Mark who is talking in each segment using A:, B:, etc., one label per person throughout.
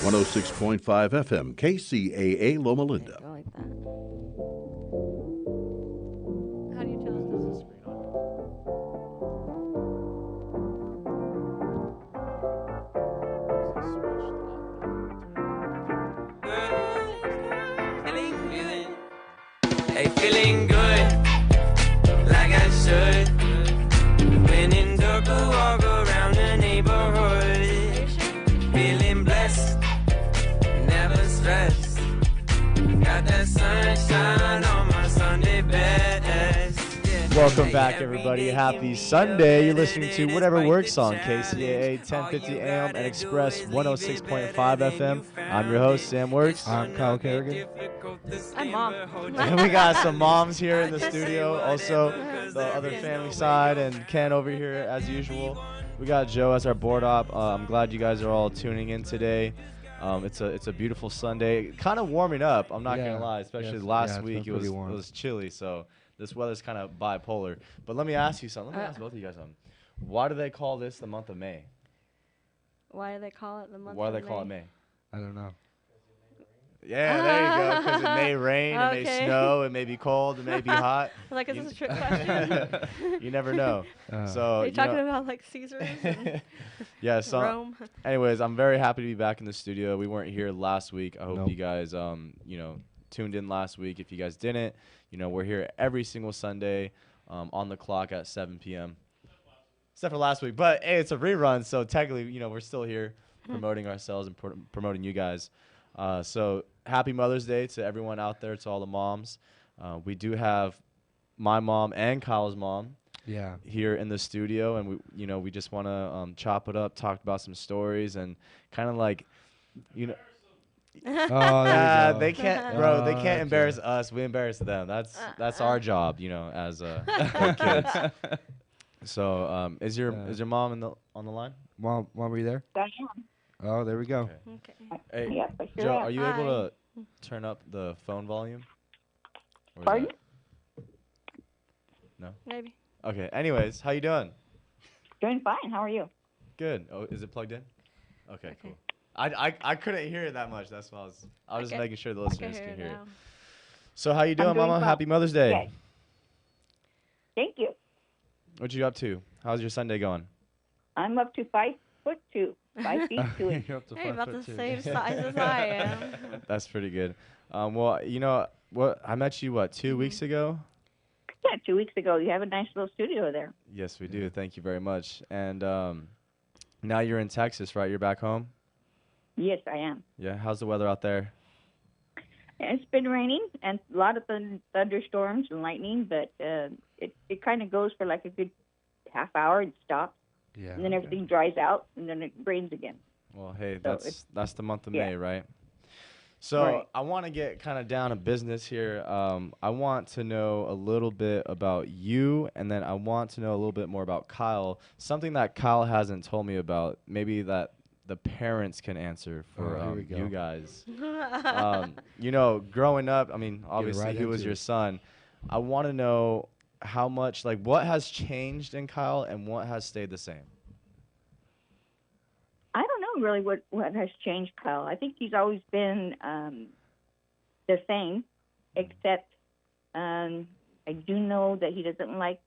A: 106.5 FM, KCAA Loma Linda.
B: Go like that. How do you tell us this is screen
C: Hey, feeling good, like I should. When in Durga, walk around the neighborhood. Feeling blessed, never stressed. Got that sunshine on my Sunday best.
D: Welcome back, everybody. Happy Sunday. You're listening to Whatever Works on KCAA 1050 AM and Express 106.5 FM. I'm your host, Sam Works.
E: I'm Kyle Kerrigan.
B: I'm Mom.
D: And we got some moms here in the studio. Also, the other family side, and Ken over here as usual. We got Joe as our board op. I'm glad you guys are all tuning in today. It's a beautiful Sunday. Kind of warming up, I'm not going to lie. Especially last week, it was chilly, so this weather's kind of bipolar. But let me ask you something. Let me ask both of you guys something. Why do they call this the month of May?
B: Why do they call it the month
D: Why
B: of
D: do they call it May?
E: I don't know.
D: Yeah, there you go. Because it may rain, it may snow, it may be cold, it may be hot.
B: Like, is this a trick question?
D: You never know.
B: Are you talking about like Caesars and
D: yeah, so
B: Rome?
D: Anyways, I'm very happy to be back in the studio. We weren't here last week. I hope
E: Nope.
D: you guys tuned in last week. If you guys didn't, we're here every single Sunday on the clock at 7 p.m. Except for last week. But hey, it's a rerun, so technically, we're still here promoting ourselves and promoting you guys. So happy Mother's Day to everyone out there, to all the moms. We do have my mom and Kyle's mom here in the studio, and we just want to chop it up, talk about some stories, and kind of like, they can't, bro. They can't embarrass us. We embarrass them. That's our job, as their kids. So, is your mom on the line?
E: Mom, were you there?
F: I am.
E: Oh, there we go.
B: Okay.
D: Hey,
F: Yes, I sure
D: Joe,
F: am.
D: are you able to turn up the phone volume? Or is
F: Pardon?
D: No.
B: Maybe.
D: Okay. Anyways, how you doing?
F: Doing fine. How are you?
D: Good. Oh, is it plugged in? Okay, cool. I couldn't hear it that much. That's why I was just making sure the listeners can hear it.
B: Now.
D: So how you doing,
F: doing
D: Mama?
F: well.
D: Happy Mother's Day.
F: Okay. Thank you.
D: What you up to? How's your Sunday going?
F: I'm up to 5'2", 5 feet 2 inches.
E: You're up to
B: Hey,
E: 5
B: about
E: foot
B: the
E: two.
B: same size as I am.
D: That's pretty good. Well, what I met you 2 weeks ago.
F: Yeah, 2 weeks ago. You have a nice little studio there.
D: Yes, we do. Thank you very much. And now you're in Texas, right? You're back home.
F: Yes, I am.
D: Yeah. How's the weather out there?
F: It's been raining and a lot of thunderstorms and lightning, but it kind of goes for like a good half hour and stops,
E: Yeah.
F: and then everything dries out, and then it rains again.
D: Well, hey,
F: So
D: that's the month of
F: yeah.
D: May, right? So
F: Right.
D: I want to get kind of down to business here. I want to know a little bit about you, and then I want to know a little bit more about Kyle. Something that Kyle hasn't told me about, maybe that the parents can answer for
E: here we go.
D: you guys. Growing up, I mean, obviously
E: right
D: he was
E: into
D: your
E: it.
D: son. I want to know how much, like, what has changed in Kyle and what has stayed the same.
F: I don't know really what has changed, Kyle. I think he's always been the same, except I do know that he doesn't like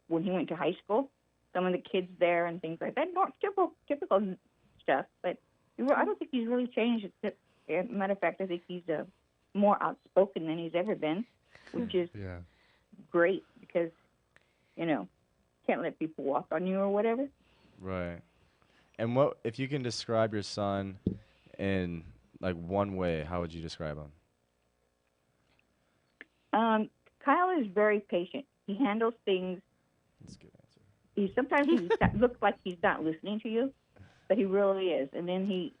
F: when he went to high school, some of the kids there and things like that. Not typical stuff, but I don't think he's really changed. As a matter of fact, I think he's more outspoken than he's ever been, which is great because, can't let people walk on you or whatever.
D: Right. And what if you can describe your son in like one way, how would you describe him?
F: Kyle is very patient. He handles things.
D: That's a good answer.
F: Sometimes he looks like he's not listening to you, but he really is. And then he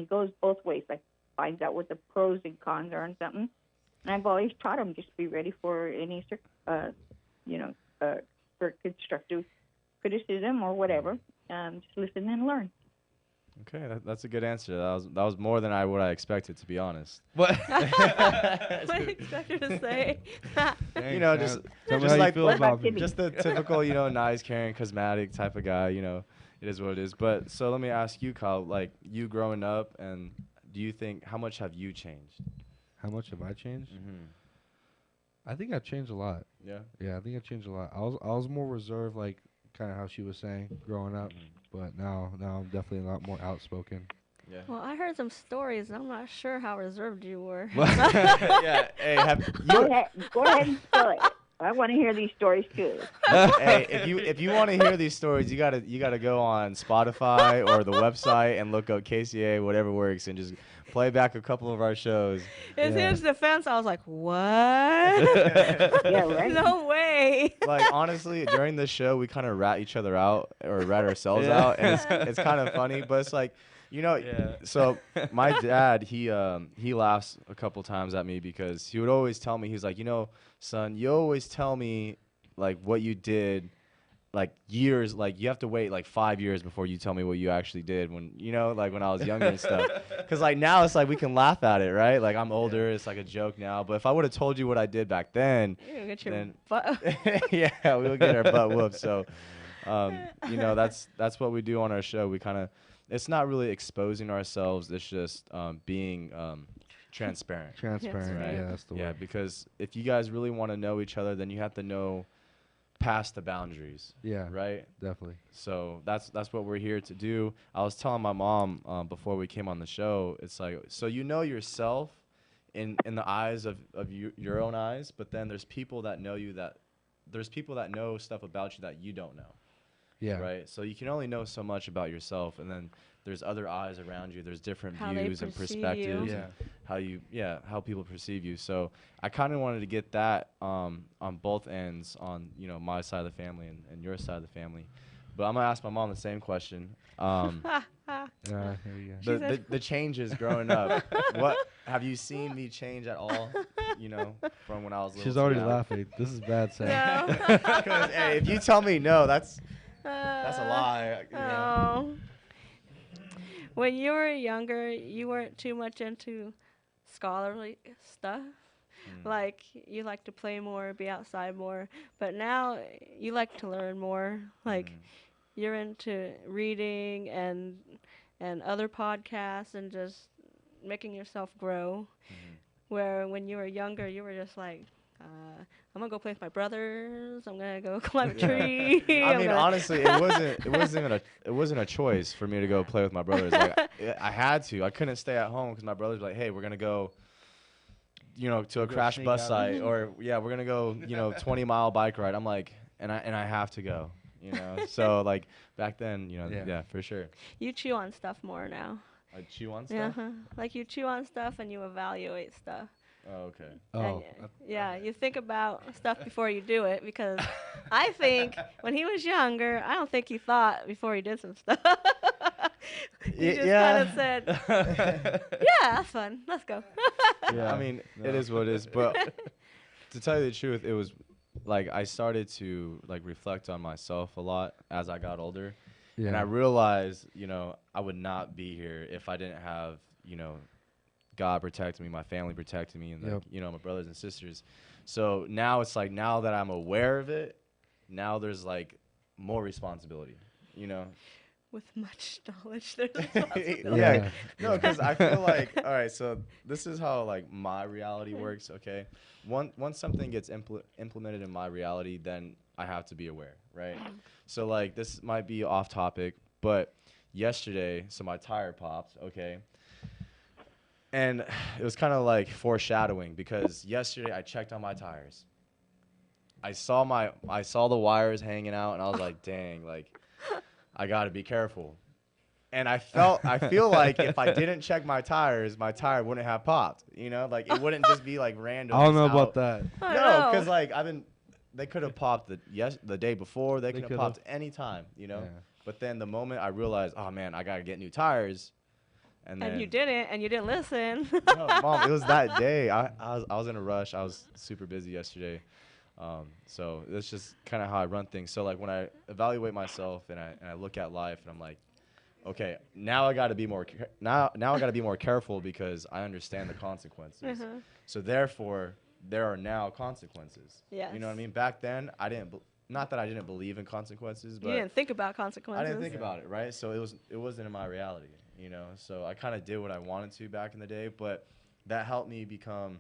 F: goes both ways, like finds out what the pros and cons are on something. And I've always taught him just be ready for any, for constructive criticism or whatever. Just listen and learn.
D: Okay, that's a good answer. That was more than what I expected, to be honest.
E: What?
B: What do you expect her to say?
D: Just
E: tell me
D: just
E: how
D: like
E: you feel about me.
F: Timmy?
D: just the typical, nice, caring, charismatic type of guy. It is what it is. But so let me ask you, Kyle, like you growing up, and do you think how much have you changed?
E: How much have I changed?
D: Mm-hmm.
E: I think I've changed a lot.
D: Yeah.
E: Yeah, I think I've changed a lot. I was more reserved, like kind of how she was saying growing up, but now I'm definitely a lot more outspoken.
D: Yeah.
B: Well, I heard some stories, and I'm not sure how reserved you were.
D: Yeah. Hey,
F: Go ahead and spill it. I want to hear these stories too.
D: hey, if you want to hear these stories, you gotta go on Spotify or the website and look up KCAA, whatever works, and just play back a couple of our shows.
B: In
E: Yeah.
B: his defense, I was like, what?
F: Yeah, right.
B: No way.
D: Like honestly, during this show, we kind of rat each other out or rat ourselves out, and it's kind of funny, but it's like. So my dad, he laughs a couple times at me because he would always tell me, he's like, son, you always tell me like what you did like years, like you have to wait like 5 years before you tell me what you actually did when, like when I was younger and stuff. Because like now it's like we can laugh at it, right? Like I'm older, it's like a joke now. But if I would have told you what I did back then,
B: You're gonna get your
D: then
B: butt.
D: yeah, we would get our butt whooped. So, that's what we do on our show. We kind of, it's not really exposing ourselves. It's just being transparent.
E: Transparent.
B: Right.
E: Yeah, that's the
D: Yeah,
E: word.
D: because if you guys really want to know each other, then you have to know past the boundaries,
E: Yeah,
D: right?
E: definitely.
D: So that's what we're here to do. I was telling my mom before we came on the show, it's like, so you know yourself in the eyes of your own eyes, but then there's people that know you there's people that know stuff about you that you don't know.
E: Yeah.
D: Right. So you can only know so much about yourself, and then there's other eyes around you. There's different
B: How they
D: views and
B: perceive
D: perspectives.
B: you.
D: And how people perceive you. So I kind of wanted to get that on both ends, on my side of the family and your side of the family. But I'm gonna ask my mom the same question.
E: Here you go.
D: The changes growing up. What have you seen me change at all? From when I was little.
E: She's
D: to
E: already
D: now?
E: laughing. This is bad, Sam.
B: No.
D: 'Cause, hey, if you tell me no, that's a lie.
B: Oh. When you were younger, you weren't too much into scholarly stuff. Like, you like to play more, be outside more. But now, you like to learn more. Like, you're into reading and other podcasts and just making yourself grow. Where when you were younger, you were just like, I'm gonna go play with my brothers. I'm gonna go climb a tree.
D: I mean, honestly, it wasn't a choice for me to go play with my brothers. Like, I had to. I couldn't stay at home because my brothers were like, "Hey, we're gonna go, to a crash
E: sneak
D: bus
E: out.
D: site, or we're gonna go, 20-mile bike ride." I'm like, and I have to go, So like back then, yeah, for sure.
B: You chew on stuff more now.
D: I chew on stuff.
B: Like, you chew on stuff and you evaluate stuff.
D: Oh, okay.
E: Oh,
B: Yeah, you think about stuff before you do it, because I think when he was younger, I don't think he thought before he did some stuff. He just kind of said, yeah, that's fun. Let's go.
D: Yeah, I mean, it is what it is. But to tell you the truth, it was like I started to like reflect on myself a lot as I got older.
E: yeah.
D: And I realized, I would not be here if I didn't have, God protecting me, my family protecting me, and like, my brothers and sisters. So now it's like, now that I'm aware of it, now there's like more responsibility,
B: With much knowledge, there's responsibility.
D: Yeah. No, because I feel like, all right, so this is how like my reality works. Okay, once something gets implemented in my reality, then I have to be aware, right? So like, this might be off topic, but yesterday, so my tire popped. Okay. And it was kind of like foreshadowing, because yesterday I checked on my tires. I saw the wires hanging out, and I was like, dang, like, I got to be careful. And I feel like if I didn't check my tires, my tire wouldn't have popped, like it wouldn't just be like random.
E: I don't know
D: just
E: about
D: out.
E: that.
B: I
D: No,
B: know.
D: because like they could have popped the day before. They could have
E: could've.
D: popped any time,
E: Yeah.
D: But then the moment I realized, oh man, I got to get new tires. And
B: you didn't, and you didn't listen.
D: No, Mom, it was that day. I was in a rush. I was super busy yesterday. So that's just kind of how I run things. So like when I evaluate myself and I look at life, and I'm like, okay, now I got to be more now I got to be more careful, because I understand the consequences. So therefore, there are now consequences.
B: Yes.
D: You know what I mean? Back then, I not that I didn't believe in consequences,
B: You
D: but
B: didn't think about
D: I
B: consequences.
D: didn't think about it, right? So it wasn't in my reality, you know. So I kind of did what I wanted to back in the day, but that helped me become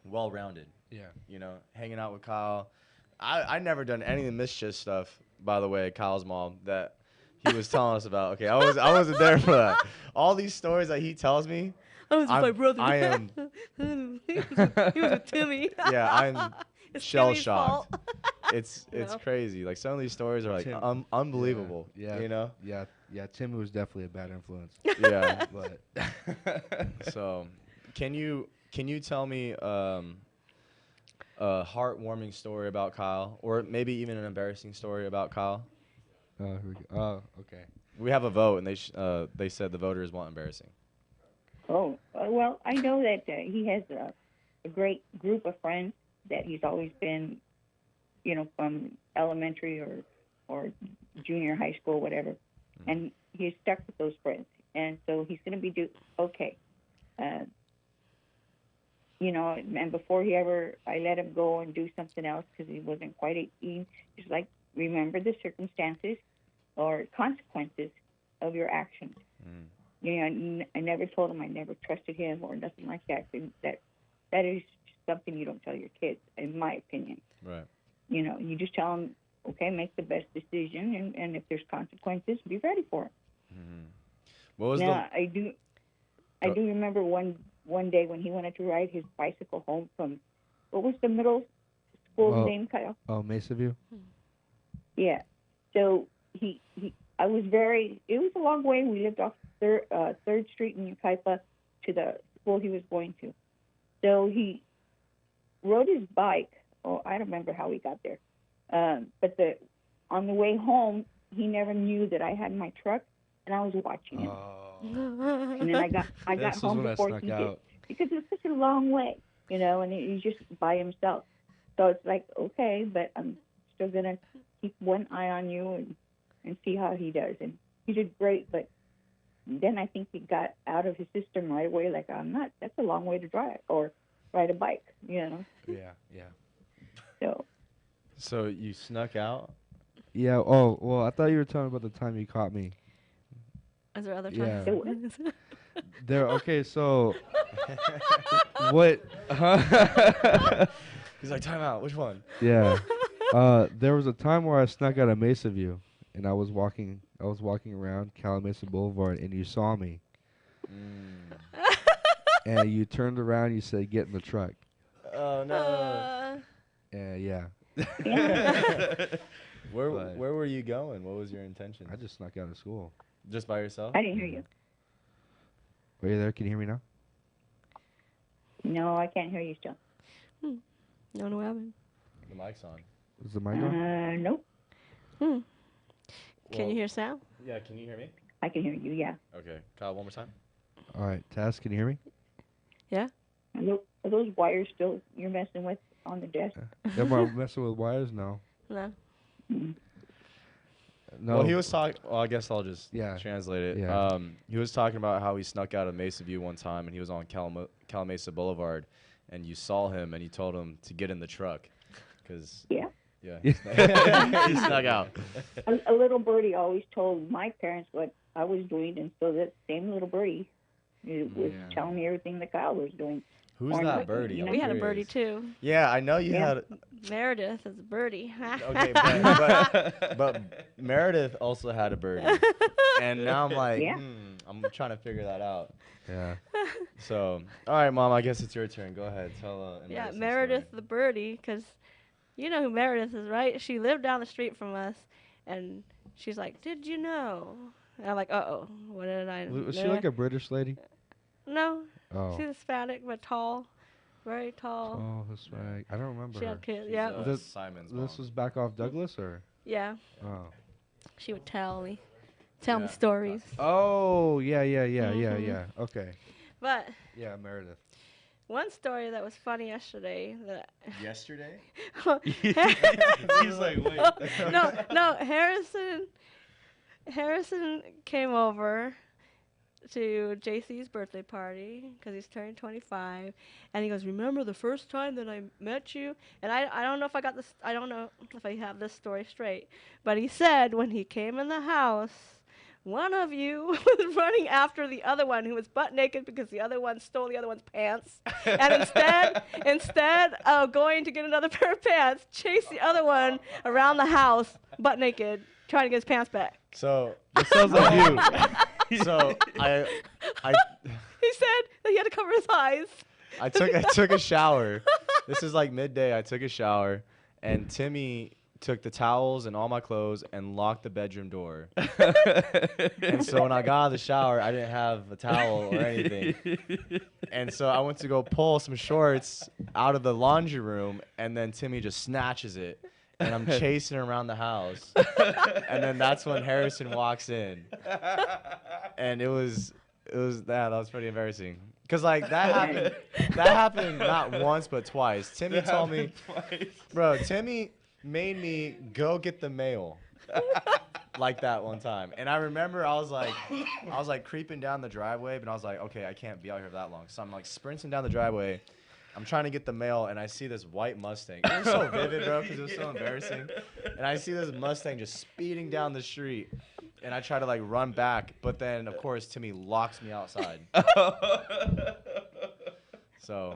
D: well-rounded.
E: Yeah.
D: You know, hanging out with Kyle. I never done any of the mischief stuff, by the way, Kyle's mom, that he was telling us about. Okay, I wasn't there for that. All these stories that he tells me,
B: I was with my brother.
D: I am
B: he was with Timmy.
D: yeah, I'm
B: It's
D: shell
B: Timmy's
D: shocked.
B: fault.
D: It's
B: No.
D: crazy. Like some of these stories are like
E: Tim-
D: unbelievable.
E: Yeah.
D: You know?
E: Yeah. Yeah. Timmy was definitely a bad influence.
D: Yeah.
E: But
D: So, can you tell me a heartwarming story about Kyle, or maybe even an embarrassing story about Kyle?
E: here we go. Oh, okay.
D: We have a vote, and they said the voters want embarrassing.
F: Oh, well, I know that he has a great group of friends that he's always been, you know, from elementary or junior high school, whatever, and he's stuck with those friends, and so he's going to be okay. You know, and before I let him go and do something else because he wasn't quite 18. Just like remember the circumstances or consequences of your actions. You know, I never told him I never trusted him or nothing like that. That is something you don't tell your kids, in my opinion.
D: Right.
F: You know, you just tell them, okay, make the best decision, and if there's consequences, be ready for it.
D: What was
F: Now, I do remember one day when he wanted to ride his bicycle home from, what was the middle school name, Kyle?
E: Oh, Mesa View.
F: Yeah. So it was a long way. We lived off 3rd Street in Yucaipa to the school he was going to. So he rode his bike. Oh, I don't remember how he got there. But on the way home, he never knew that I had my truck, and I was watching him.
E: Oh.
F: And then I got
E: This was
F: home
E: when I
F: before
E: snuck
F: he
E: out.
F: did, because it's such a long way, you know, and he's just by himself. So it's like, okay, but I'm still gonna keep one eye on you and see how he does. And he did great, but then I think he got out of his system right away. Like, that's a long way to drive or ride a bike, you know.
E: Yeah. Yeah.
D: So you snuck out?
E: Yeah. Oh, well, I thought you were telling about the time you caught me.
B: Is there other
E: Yeah.
B: times?
E: Okay, so what?
D: He's like, time out. Which one?
E: Yeah. There was a time where I snuck out of Mesa View, and I was walking around Calamasa Boulevard, and you saw me, and you turned around. You said, "Get in the truck."
D: Oh no.
E: Yeah.
D: Where
E: But-
D: where were you going? What was your intention?
E: I just snuck out of school.
D: Just by yourself?
F: I didn't hear you.
E: Are you there? Can you hear me now?
F: No, I can't hear you still.
B: No, what happened?
D: The mic's on.
E: Is the mic on?
F: Nope.
B: Can
D: Well,
B: you hear sound?
D: Yeah, can you hear me?
F: I can hear you, yeah.
D: Okay. Kyle, one more time.
E: All right, Taz, can you hear me?
F: Are those wires still you're messing with on the desk?
E: Am I messing with wires? No.
B: No.
E: No.
D: Well, he was talking. Well, I guess I'll just translate it.
E: Yeah.
D: He was talking about how he snuck out of Mesa View one time, and he was on Calamasa Boulevard, and you saw him, and you told him to get in the truck, because
F: Yeah.
D: he snuck out.
F: A little birdie always told my parents what I was doing, and so that same little birdie was telling me everything that Kyle was doing.
D: Who's
F: Or
D: that
F: not,
D: birdie?
F: you know,
D: I'm
B: We had a birdie
D: curious.
B: too.
D: Yeah, I know you had.
B: Meredith is a birdie.
D: Okay, but Meredith also had a birdie, and now I'm like,
F: Yeah.
D: I'm trying to figure that out.
E: Yeah.
D: So, all right, Mom, I guess it's your turn. Go ahead, tell an
B: Yeah,
D: embarrassing
B: Meredith
D: story.
B: the birdie, because you know who Meredith is, right? She lived down the street from us, and she's like, "Did you know?" And I'm like, "Uh-oh, what did I know?"
E: Was she like a British lady?
B: No,
E: Oh.
B: she's Hispanic but tall, very tall.
E: Oh, that's right. I don't remember
B: She
E: her.
B: had kids.
D: She's,
B: Yeah,
E: This-
D: Simon's
E: This
D: mom.
E: was back off Douglas, or?
B: yeah.
E: Oh.
B: She would tell me
D: Yeah.
B: stories.
E: Oh, yeah.
B: Mhm.
E: Okay.
B: But
E: Yeah, Meredith.
B: one story that was funny yesterday that
D: Yesterday?
E: He's like, wait.
B: no, Harrison came over to JC's birthday party because he's turning 25, and he goes, "Remember the first time that I met you?" And I don't know if I got this. I don't know if I have this story straight, but he said when he came in the house, one of you was running after the other one who was butt naked because the other one stole the other one's pants, and instead of going to get another pair of pants, chased the other one around the house butt naked, trying to get his pants back.
D: So
E: That sounds like you.
D: so I
B: He said that he had to cover his eyes.
D: I took a shower. This is like midday. I took a shower, and Timmy took the towels and all my clothes and locked the bedroom door. And so when I got out of the shower, I didn't have a towel or anything. And so I went to go pull some shorts out of the laundry room, and then Timmy just snatches it, and I'm chasing around the house. And then that's when Harrison walks in, and it was that was pretty embarrassing. Cause like that happened not once but twice. Timmy told me, bro, Timmy made me go get the mail like that one time. And I remember I was like creeping down the driveway, but I was like, okay, I can't be out here for that long. So I'm like sprinting down the driveway. I'm trying to get the mail, and I see this white Mustang. It was so vivid, bro, because it was so embarrassing. And I see this Mustang just speeding down the street, and I try to like run back, but then of course Timmy locks me outside. So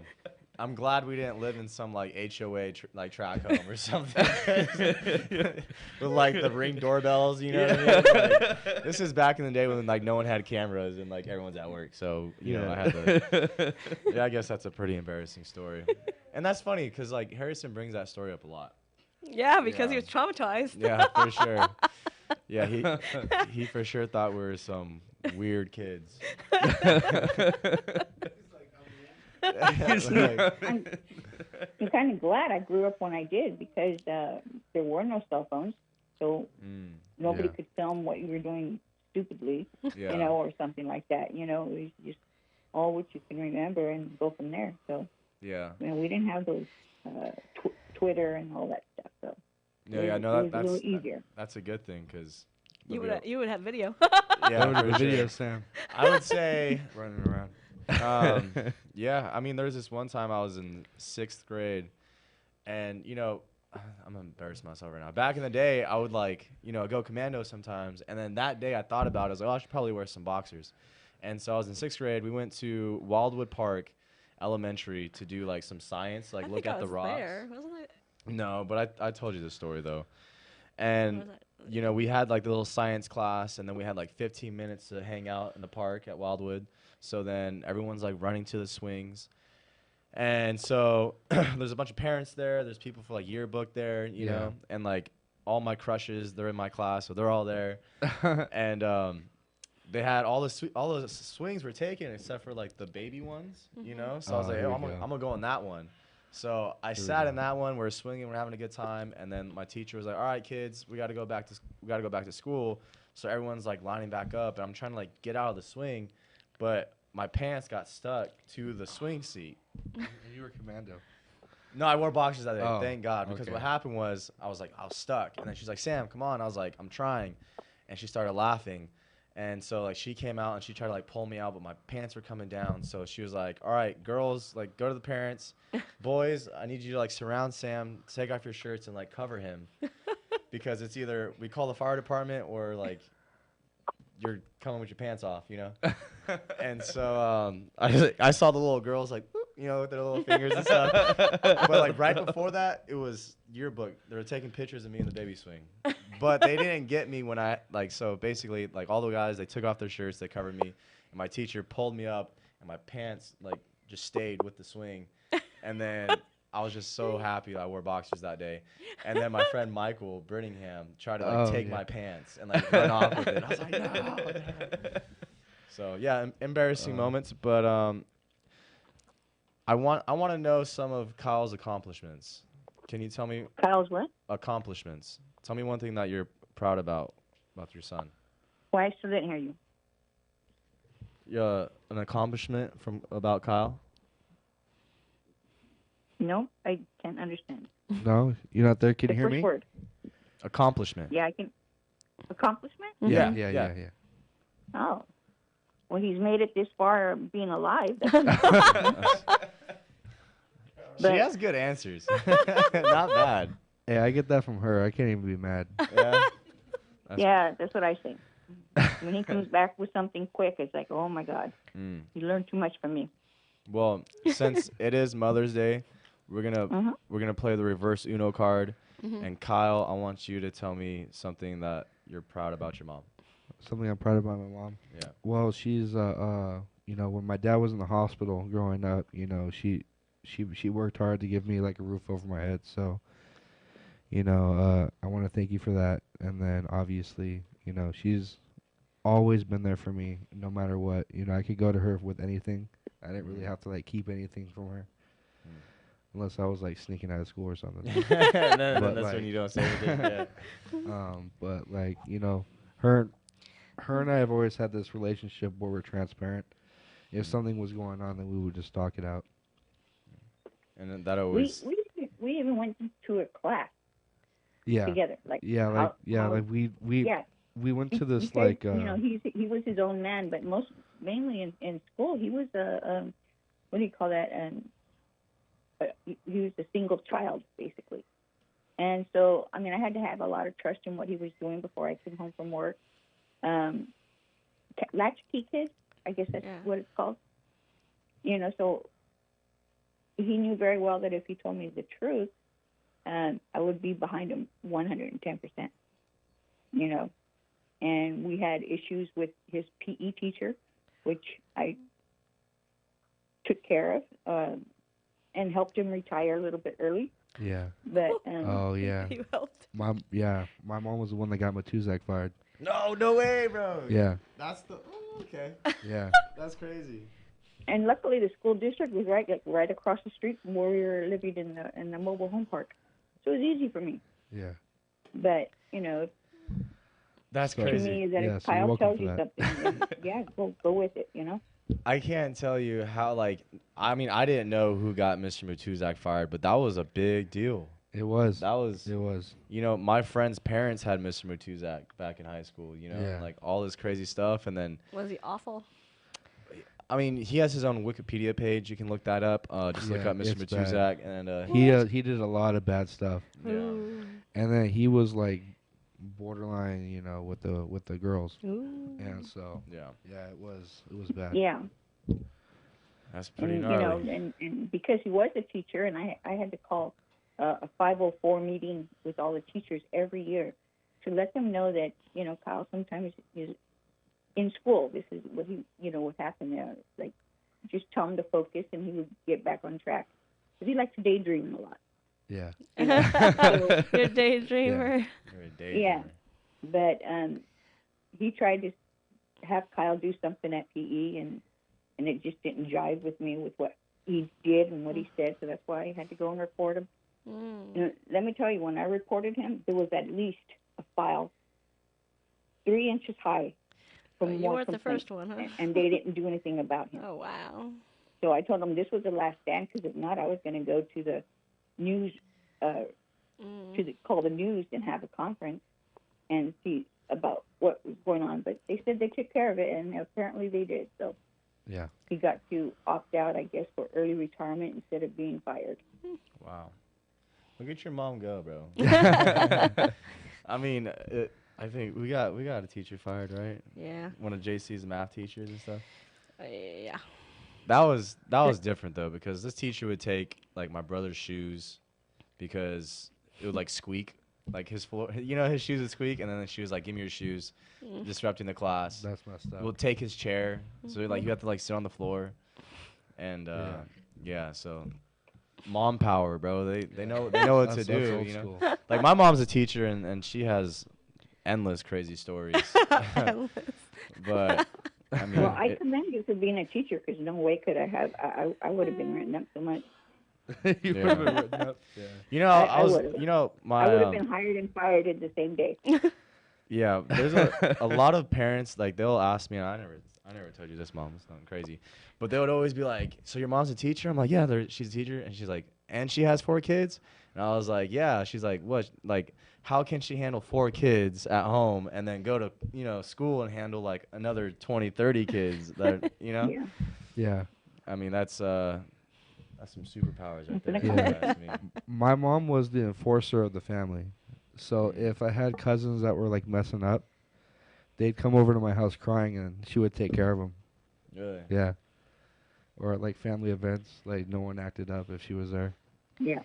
D: I'm glad we didn't live in some like HOA like track home or something with like the Ring doorbells, you know what I mean? Like, this is back in the day when like no one had cameras and like everyone's at work, so you know I had to. Yeah, I guess that's a pretty embarrassing story, and that's funny because like Harrison brings that story up a lot.
B: Yeah, because he
D: Yeah.
B: was traumatized.
D: Yeah, for sure. Yeah, he for sure thought we were some weird kids.
F: I'm kind of glad I grew up when I did because there were no cell phones, so nobody
E: Yeah.
F: could film what you were doing stupidly,
D: Yeah.
F: you know, or something like that. You know, it was just all what you can remember and go from there. So,
D: Yeah.
F: you know, we didn't have those Twitter and all that stuff. So
D: Yeah,
F: it
D: no,
F: was a little easier.
D: that's a good thing because
B: You would have video.
D: yeah,
E: Over
D: for
E: the video,
D: sure.
E: Sam,
D: I would say
E: running around.
D: yeah, I mean, there was this one time I was in 6th grade, and, you know, I'm embarrassing myself right now. Back in the day, I would, like, you know, go commando sometimes, and then that day I thought about it. I was like, oh, I should probably wear some boxers. And so I was in 6th grade. We went to Wildwood Park Elementary to do, like, some science, like,
B: I
D: look
B: think I
D: at the
B: was
D: rocks.
B: there. Wasn't it?
D: No, but I told you this story, though. And,
B: Was it-
D: you know, we had, like, the little science class, and then we had, like, 15 minutes to hang out in the park at Wildwood. So then everyone's like running to the swings. And so there's a bunch of parents there. There's people for like yearbook there, you know, and like all my crushes, they're in my class, so they're all there. And they had all the swings were taken except for like the baby ones, you know. So I was like,
E: here
D: oh,
E: we
D: I'm
E: go.
D: gonna go on that one. So I sat in that one. We're swinging. We're having a good time. And then my teacher was like, all right, kids, we got to go back to school. So everyone's like lining back up, and I'm trying to like get out of the swing. But my pants got stuck to the swing seat.
E: You were commando.
D: No, I wore boxers that day,
E: Oh,
D: thank God. Because
E: okay.
D: what happened was, I was stuck. And then she's like, Sam, come on. I was like, I'm trying. And she started laughing. And so, like, she came out and she tried to, like, pull me out, but my pants were coming down. So she was like, all right, girls, like, go to the parents. Boys, I need you to, like, surround Sam, take off your shirts, and, like, cover him. Because it's either we call the fire department or, like, you're coming with your pants off, you know? And so I saw the little girls, like, whoop, you know, with their little fingers and stuff. But, like, right before that, it was yearbook. They were taking pictures of me in the baby swing. But they didn't get me when I, like, so basically, like, all the guys, they took off their shirts, they covered me, and my teacher pulled me up, and my pants, like, just stayed with the swing. And then I was just so happy I wore boxers that day. And then my friend Michael Birmingham tried to, like, take my pants and, like, run off with it. I was like, no. So, yeah, embarrassing moments. But I want to know some of Kyle's accomplishments. Can you tell me
F: Kyle's what?
D: accomplishments? Tell me one thing that you're proud about your son.
F: Why I still didn't hear you.
D: Yeah, an accomplishment about Kyle.
F: No, I can't understand.
E: No, you're not there. Can
F: The
E: you hear
F: first
E: me?
F: word.
D: Accomplishment.
F: Yeah, I can. Accomplishment?
E: Yeah.
D: Yeah.
E: Yeah.
F: Oh. Well, he's made it this far being alive.
D: She
F: But-
D: has good answers. Not bad.
E: Hey, I get that from her. I can't even be mad.
D: Yeah.
F: Yeah, that's what I say. When he comes back with something quick, it's like, oh my God,
D: Mm.
F: you learned too much from me.
D: Well, since it is Mother's Day, we're gonna
F: Mhm.
D: play the reverse Uno card.
B: Mhm.
D: And Kyle, I want you to tell me something that you're proud about your mom.
E: Something I'm proud about my mom.
D: Yeah.
E: Well, she's you know, when my dad was in the hospital growing up, you know, she worked hard to give me like a roof over my head. So, you know, I want to thank you for that. And then obviously, you know, she's always been there for me no matter what. You know, I could go to her with anything. I didn't really have to like keep anything from her. Unless I was like sneaking out of school or something.
D: And then
E: But,
D: that's
E: like-
D: when you don't say anything. Yeah.
E: But like, you know, her and I have always had this relationship where we're transparent. If something was going on, then we would just talk it out.
D: And then that
F: We,
D: always.
F: we even went to a class
E: Yeah.
F: together. Like, how-
E: like we
F: yeah.
E: we went to this
F: Because,
E: like
F: you know, he was his own man, but mainly in school he was a what do you call that? He was a single child basically, and so I mean I had to have a lot of trust in what he was doing before I came home from work. Latchkey kid, I guess that's
B: Yeah.
F: what it's called. You know, so he knew very well that if he told me the truth, I would be behind him 110%. You know. And we had issues with his PE teacher, which I took care of and helped him retire a little bit early.
E: yeah.
F: But
E: Oh yeah.
B: You helped.
E: My mom was the one that got Matuzak fired.
D: No way, bro.
E: Yeah.
D: That's the. Oh, okay.
E: Yeah.
D: That's crazy.
F: and luckily the school district was right across the street from where we were living in the mobile home park, so it was easy for me.
E: Yeah.
F: But you know,
D: That's
E: So-
F: to
D: crazy.
F: me, that
E: Yeah,
F: if
E: so you're
F: Kyle
E: welcome
F: tells
E: for
F: you
E: that.
F: something, then, yeah, go with it. You know.
D: I can't tell you how, like, I mean, I didn't know who got Mr. Matuzak fired, but that was a big deal.
E: It was.
D: That was,
E: It was.
D: you know, my friend's parents had Mr. Matuzak back in high school, you know,
E: Yeah.
D: like all this crazy stuff. And then,
B: Was he awful?
D: I mean, he has his own Wikipedia page. You can look that up. Just look
E: Yeah,
D: up Mr.
E: it's bad.
D: Matuzak. And,
E: He did a lot of bad stuff,
D: yeah.
B: Ooh.
E: and then he was like borderline, you know, with the girls,
B: Ooh.
E: and so
D: Yeah.
E: it was bad.
F: Yeah.
D: That's pretty
F: And
D: gnarly.
F: you know, and because he was a teacher, and I had to call a 504 meeting with all the teachers every year to let them know that, you know, Kyle sometimes is in school. This is what what happened there. Like, just tell him to focus, and he would get back on track. Because he likes to daydream a lot.
E: Yeah.
B: You're a daydreamer.
D: You're a daydreamer.
F: Yeah. But he tried to have Kyle do something at PE, and it just didn't jive with me with what he did and what he said. So that's why I had to go and report him.
B: Mm.
F: You know, let me tell you, when I reported him, there was at least a file 3 inches high from
B: You
F: one
B: weren't the
F: complaint,
B: first one, huh?
F: and they didn't do anything about him.
B: Oh, wow.
F: So I told them this was the last stand, because if not, I was going to go to the news,
B: Mm.
F: call the news and have a conference and see about what was going on. But they said they took care of it, and apparently they did. So
E: Yeah.
F: he got to opt out, I guess, for early retirement instead of being fired.
D: Wow. Look at your mom go, bro. I mean, I think we got a teacher fired, right?
B: Yeah.
D: One of JC's math teachers and stuff.
B: Yeah.
D: That was different though, because this teacher would take like my brother's shoes because it would like squeak, like his floor, you know, his shoes would squeak, and then she was like, "Give me your shoes," disrupting the class.
E: That's messed up.
D: We'll take his chair, so like you have to like sit on the floor, and yeah, so mom power, bro. They know what to
E: That's
D: do,
E: old
D: you know.
E: school.
D: Like my mom's a teacher, and she has endless crazy stories. But I mean,
F: Well, I commend you for being a teacher, because no way could I have. I would have been written up so much.
E: You
D: Yeah.
E: would've been written up. Yeah.
D: you know,
F: I
D: I was,
F: would've.
D: you know, my
F: I would have been hired and fired in the same day.
D: yeah. There's a lot of parents like they'll ask me, and I never told you this, mom. It's nothing crazy, but they would always be like, "So your mom's a teacher?" I'm like, "Yeah, she's a teacher," and she's like, and she has 4 kids? And I was like, yeah. She's like, what? Like, how can she handle 4 kids at home and then go to, school and handle like another 20, 30 kids that,
F: Yeah.
E: Yeah.
D: I mean, that's some superpowers right there.
F: That's
D: if you
E: Yeah.
D: ask me.
E: My mom was the enforcer of the family. So if I had cousins that were like messing up, they'd come over to my house crying, and she would take care of them.
D: Really?
E: Yeah. Or at like family events, like no one acted up if she was there.
F: Yeah.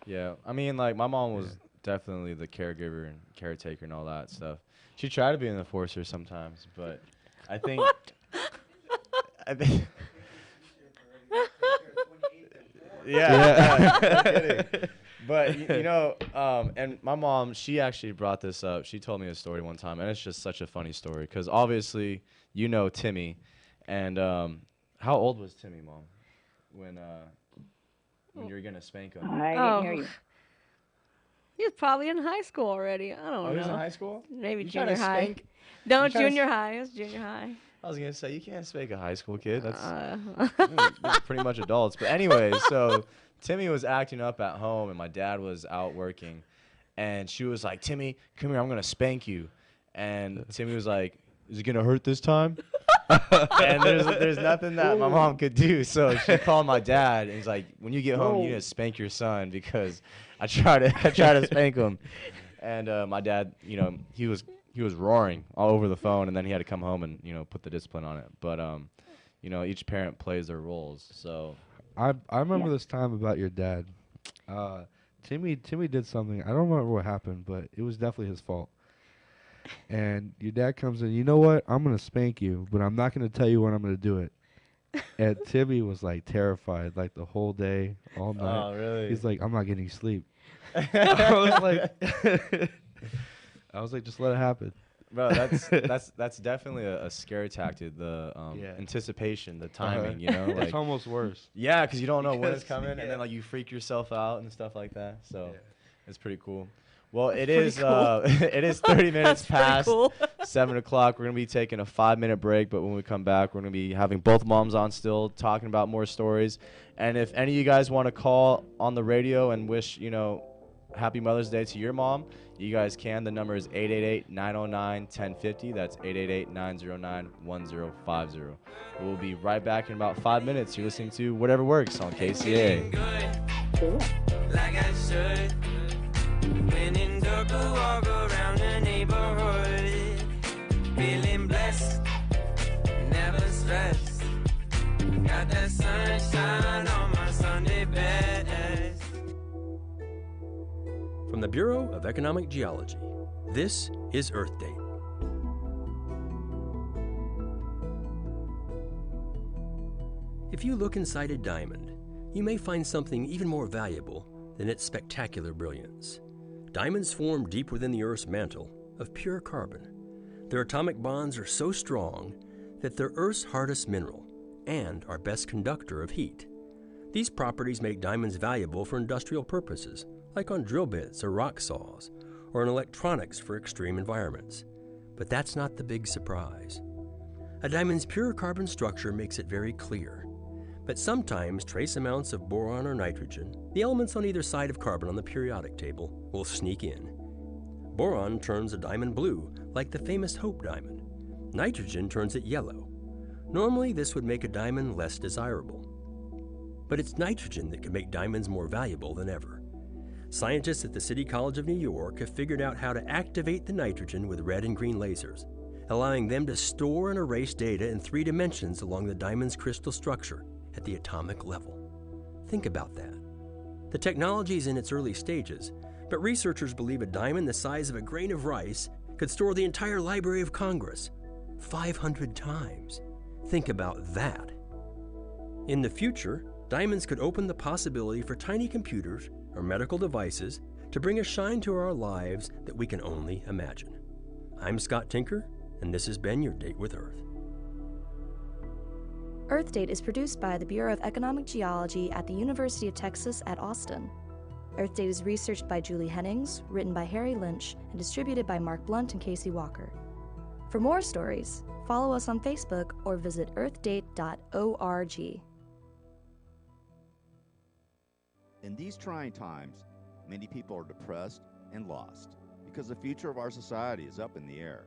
D: Yeah. I mean, like, my mom was definitely the caregiver and caretaker and all that stuff. She tried to be an enforcer sometimes, but I think... I think... Yeah. No kidding. But, and my mom, she actually brought this up. She told me a story one time, and it's just such a funny story because obviously Timmy. And how old was Timmy, Mom, when you were going to spank him?
F: I didn't hear you.
B: He was probably in high school already. I don't know.
D: He was in high school?
B: Maybe
D: You trying
B: junior
D: to
B: high.
D: spank?
B: No,
D: you trying to
B: junior high. It was junior high.
D: I was going to say, you can't spank a high school kid. That's
B: Uh,
D: pretty much adults. But anyway, so Timmy was acting up at home, and my dad was out working. And she was like, Timmy, come here, I'm going to spank you. And Timmy was like, is it going to hurt this time? And there's nothing that my mom could do. So she called my dad, and he's like, when you get home, you need to spank your son because I try to spank him. And my dad, he was roaring all over the phone, and then he had to come home and put the discipline on it. But each parent plays their roles. So
E: I remember this time about your dad. Timmy did something. I don't remember what happened, but it was definitely his fault. And your dad comes in, you know what? I'm going to spank you, but I'm not going to tell you when I'm going to do it. And Timmy was like terrified like the whole day, all night.
D: Oh, really?
E: He's like, I'm not getting sleep. I was like, just let it happen.
D: Bro, that's definitely a scare tactic. The anticipation, the timing,
E: It's
D: like
E: almost worse.
D: yeah, because you don't know when it's coming, and then like you freak yourself out and stuff like that. So it's pretty cool. Well, it is it is 30 minutes past 7 o'clock. We're gonna be taking a 5-minute break, but when we come back, we're gonna be having both moms on still, talking about more stories. And if any of you guys want to call on the radio and wish Happy Mother's Day to your mom, you guys can. The number is 888-909-1050. That's 888-909-1050. We'll be right back in about 5 minutes. You're listening to Whatever Works on KCAA.
C: Like I should. When in Durga, walk around the neighborhood. Feeling blessed, never stressed. Got that sunshine on my Sunday best.
G: From the Bureau of Economic Geology, this is Earth Date. If you look inside a diamond, you may find something even more valuable than its spectacular brilliance. Diamonds form deep within the Earth's mantle of pure carbon. Their atomic bonds are so strong that they're Earth's hardest mineral and our best conductor of heat. These properties make diamonds valuable for industrial purposes, like on drill bits or rock saws, or in electronics for extreme environments. But that's not the big surprise. A diamond's pure carbon structure makes it very clear. But sometimes trace amounts of boron or nitrogen, the elements on either side of carbon on the periodic table, will sneak in. Boron turns a diamond blue, like the famous Hope diamond. Nitrogen turns it yellow. Normally, this would make a diamond less desirable. But it's nitrogen that can make diamonds more valuable than ever. Scientists at the City College of New York have figured out how to activate the nitrogen with red and green lasers, allowing them to store and erase data in 3 dimensions along the diamond's crystal structure at the atomic level. Think about that. The technology is in its early stages, but researchers believe a diamond the size of a grain of rice could store the entire Library of Congress 500 times. Think about that. In the future, diamonds could open the possibility for tiny computers or medical devices to bring a shine to our lives that we can only imagine. I'm Scott Tinker, and this has been your Date with Earth.
H: Earth Date is produced by the Bureau of Economic Geology at the University of Texas at Austin. Earth Date is researched by Julie Hennings, written by Harry Lynch, and distributed by Mark Blunt and Casey Walker. For more stories, follow us on Facebook or visit earthdate.org.
I: In these trying times, many people are depressed and lost because the future of our society is up in the air.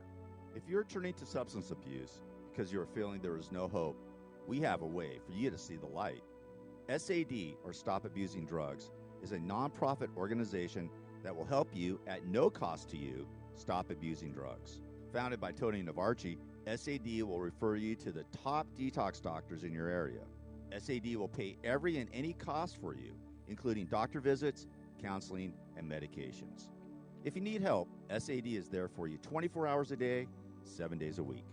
I: If you're turning to substance abuse because you're feeling there is no hope, we have a way for you to see the light. SAD, or Stop Abusing Drugs, is a nonprofit organization that will help you at no cost to you stop abusing drugs. Founded by Tony Navarchi, SAD will refer you to the top detox doctors in your area. SAD will pay every and any cost for you, including doctor visits, counseling, and medications. If you need help, SAD is there for you 24 hours a day, 7 days a week.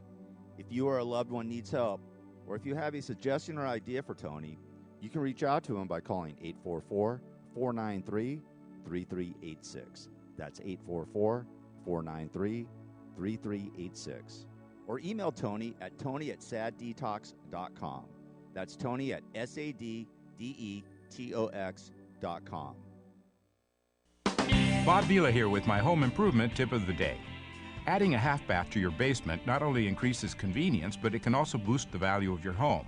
I: If you or a loved one needs help, or if you have a suggestion or idea for Tony, you can reach out to him by calling 844-493-3386. That's 844-493-3386. Or email Tony at tony@saddetox.com. That's Tony at saddetox.com.
J: Bob Vila here with my home improvement tip of the day. Adding a half bath to your basement not only increases convenience, but it can also boost the value of your home.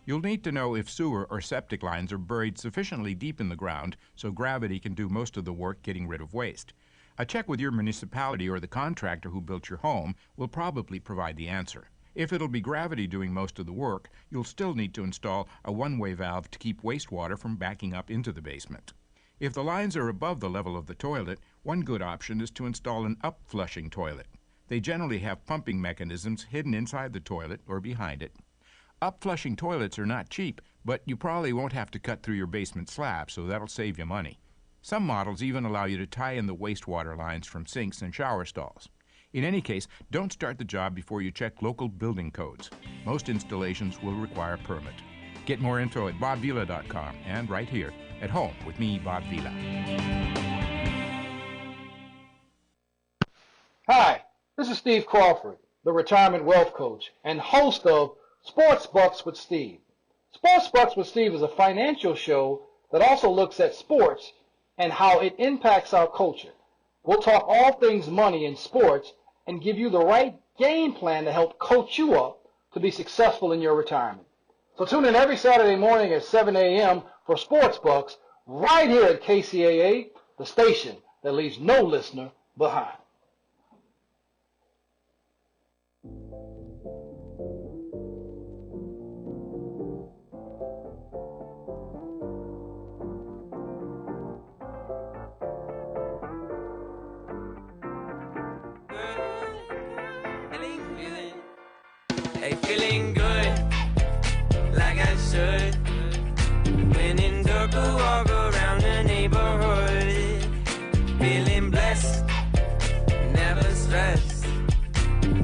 J: You'll need to know if sewer or septic lines are buried sufficiently deep in the ground so gravity can do most of the work getting rid of waste. A check with your municipality or the contractor who built your home will probably provide the answer. If it'll be gravity doing most of the work, you'll still need to install a one-way valve to keep wastewater from backing up into the basement. If the lines are above the level of the toilet, one good option is to install an up-flushing toilet. They generally have pumping mechanisms hidden inside the toilet or behind it. Up-flushing toilets are not cheap, but you probably won't have to cut through your basement slab, so that'll save you money. Some models even allow you to tie in the wastewater lines from sinks and shower stalls. In any case, don't start the job before you check local building codes. Most installations will require a permit. Get more info at bobvila.com and right here at home with me, Bob Vila.
K: Hi, this is Steve Crawford, the retirement wealth coach and host of Sports Bucks with Steve. Sports Bucks with Steve is a financial show that also looks at sports and how it impacts our culture. We'll talk all things money in sports and give you the right game plan to help coach you up to be successful in your retirement. So tune in every Saturday morning at 7 a.m. for Sports Bucks right here at KCAA, the station that leaves no listener behind.
C: Hey, feeling good, like I should. When in dark, I walk around the neighborhood. Feeling blessed, never stressed.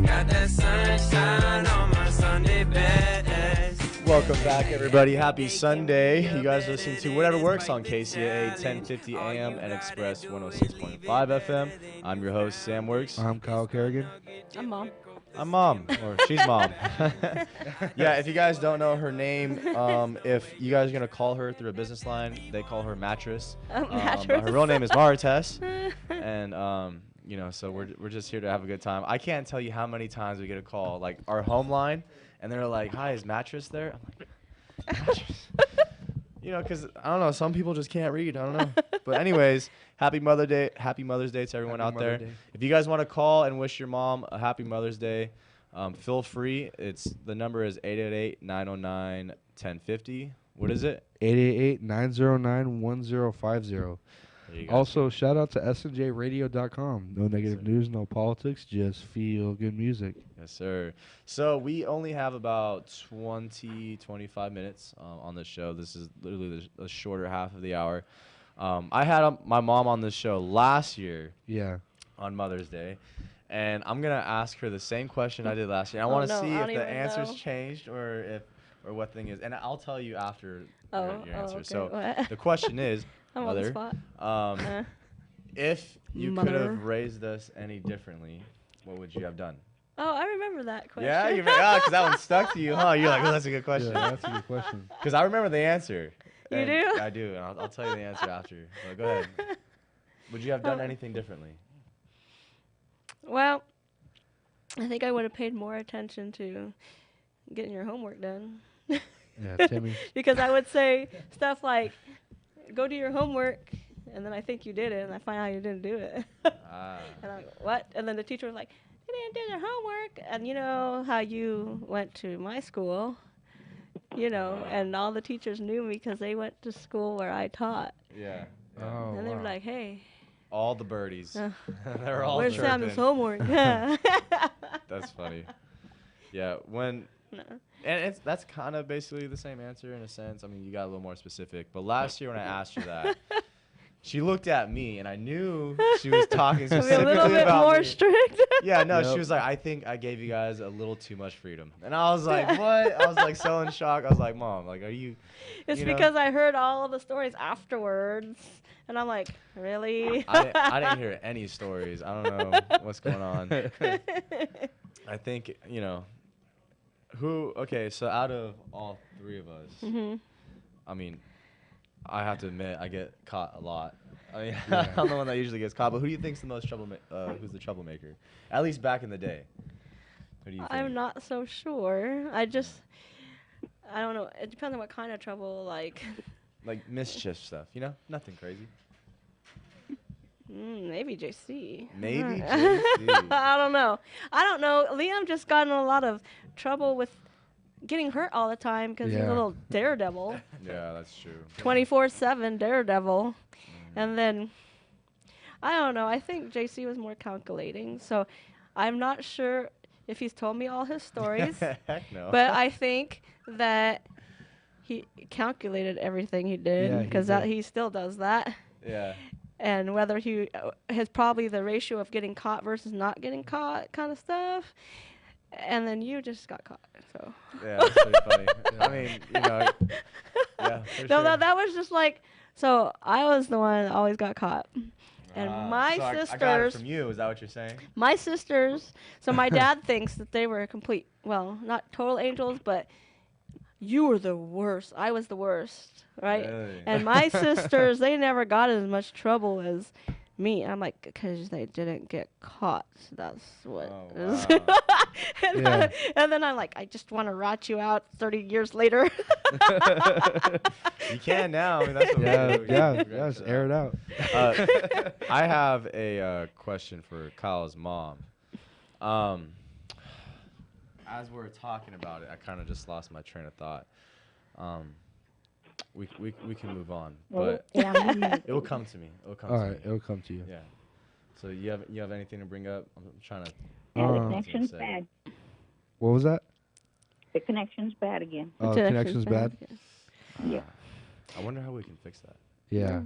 C: Got that sunshine on my Sunday best.
D: Welcome back, everybody. Happy Sunday. You guys listening to whatever works on KCAA 1050 AM and Express 106.5 FM. I'm your host, Sam Works.
E: I'm Kyle Kerrigan.
B: I'm Mom.
D: I'm Mom, or she's Mom. Yeah, if you guys don't know her name, if you guys are going to call her through a business line, they call her Mattress.
B: Mattress.
D: But her real name is Marites. And, you know, so we're just here to have a good time. I can't tell you how many times we get a call, like our home line, and they're like, "Hi, is Mattress there?" I'm like, "Mattress." You know, because, I don't know, some people just can't read. I don't know. But anyways, happy Mother's Day to everyone out there. If you guys want to call and wish your mom a happy Mother's Day, feel free. The number is 888-909-1050. What is it?
E: 888-909-1050.
D: There you go.
E: Also, shout out to snjradio.com. No negative news, no politics, just feel good music.
D: Yes, sir. So we only have about 25 minutes on this show. This is literally the shorter half of the hour. I had my mom on this show last year.
E: Yeah.
D: On Mother's Day. And I'm going to ask her the same question I did last year. I want to see if the answer's changed or what thing is. And I'll tell you after your answer.
B: Okay.
D: So
B: What?
D: the question is,
B: I'm
D: Mother,
B: on the spot.
D: if you could
B: Mother.
D: have raised us any differently, what would you have done?
B: Oh, I remember that question.
D: Yeah, because that one stuck to you, huh? You're like, oh, that's a good question.
E: Yeah, that's a good question.
D: Because I remember the answer.
B: You
D: And
B: do?
D: I do, and I'll tell you the answer after. So go ahead. Would you have done anything differently?
B: Well, I think I would have paid more attention to getting your homework done.
E: Yeah, Timmy.
B: Because I would say stuff like, go do your homework. And then I think you did it, and I find out you didn't do it.
D: Ah.
B: And I'm like, what? And then the teacher was like, they didn't do their homework. And you know how you went to my school, you know, and all the teachers knew me because they went to school where I taught.
D: Yeah.
E: Oh,
B: And they were
E: wow.
B: like, hey,
D: All the birdies. They're all
B: where's
D: chirping.
B: Sammy's homework?
D: That's funny. Yeah, when
B: No.
D: and that's kind of basically the same answer in a sense. I mean, you got a little more specific. But last year when I asked her that, she looked at me and I knew she was talking
B: Be a
D: specifically
B: little bit
D: about
B: more
D: me.
B: strict.
D: Yeah, no,
E: Yep.
D: she was like, I think I gave you guys a little too much freedom. And I was like, what? I was like so in shock. I was like, Mom, like, are you
B: It's
D: you know?
B: because I heard all of the stories afterwards, and I'm like, really?
D: I didn't hear any stories. I don't know what's going on. I think, you know, okay, so out of all three of us,
B: Mhm.
D: I mean, I have to admit, I get caught a lot. I mean, I'm the one that usually gets caught, but who do you think's the most who's the troublemaker? At least back in the day. Who do you think?
B: I'm not so sure. I don't know. It depends on what kind of trouble, like.
D: Like mischief stuff, you know? Nothing crazy.
B: Maybe JC.
D: Maybe
B: I
D: JC.
B: I don't know. Liam just got in a lot of trouble with getting hurt all the time because he's a
E: Yeah.
B: little daredevil.
D: Yeah, that's true.
B: 24/7 daredevil. And then, I don't know. I think JC was more calculating. So I'm not sure if he's told me all his stories.
D: Heck no.
B: But I think that he calculated everything he
E: Yeah,
B: did
E: he
B: because
E: did.
B: he still does that.
D: Yeah.
B: And whether he has probably the ratio of getting caught versus not getting caught kind of stuff. And then you just got caught. So.
D: Yeah, that's pretty funny. I mean, you know, yeah, for
B: No,
D: sure.
B: that was just like, so I was the one that always got caught. And my
D: So I got it
B: sisters,
D: from you. Is that what you're saying?
B: so my dad thinks that they were complete, well, not total angels, but you were the worst. I was the worst, right?
D: Really?
B: And my sisters, they never got as much trouble as me. I'm like, because they didn't get caught. That's what.
D: Oh,
B: is-
D: wow.
B: and,
E: Yeah.
B: and then I'm like, I just want to rat you out 30 years later.
D: You can now. I mean, that's what
E: Yeah,
D: we do.
E: yeah,
D: We got
E: yeah, just
D: shit
E: air
D: out.
E: it out.
D: I have a question for Kyle's mom. As we're talking about it, I kind of just lost my train of thought. We can move on, but it will come to me. It will come
E: All
D: to
E: right,
D: me.
E: it'll come to you.
D: Yeah. So you have anything to bring up? I'm trying to.
F: Yeah, the
E: Um,
F: connection's
D: say.
F: bad.
E: What was that?
F: The connection's bad again.
E: Oh, connection's bad.
F: Yeah.
D: I wonder how we can fix that.
E: Yeah.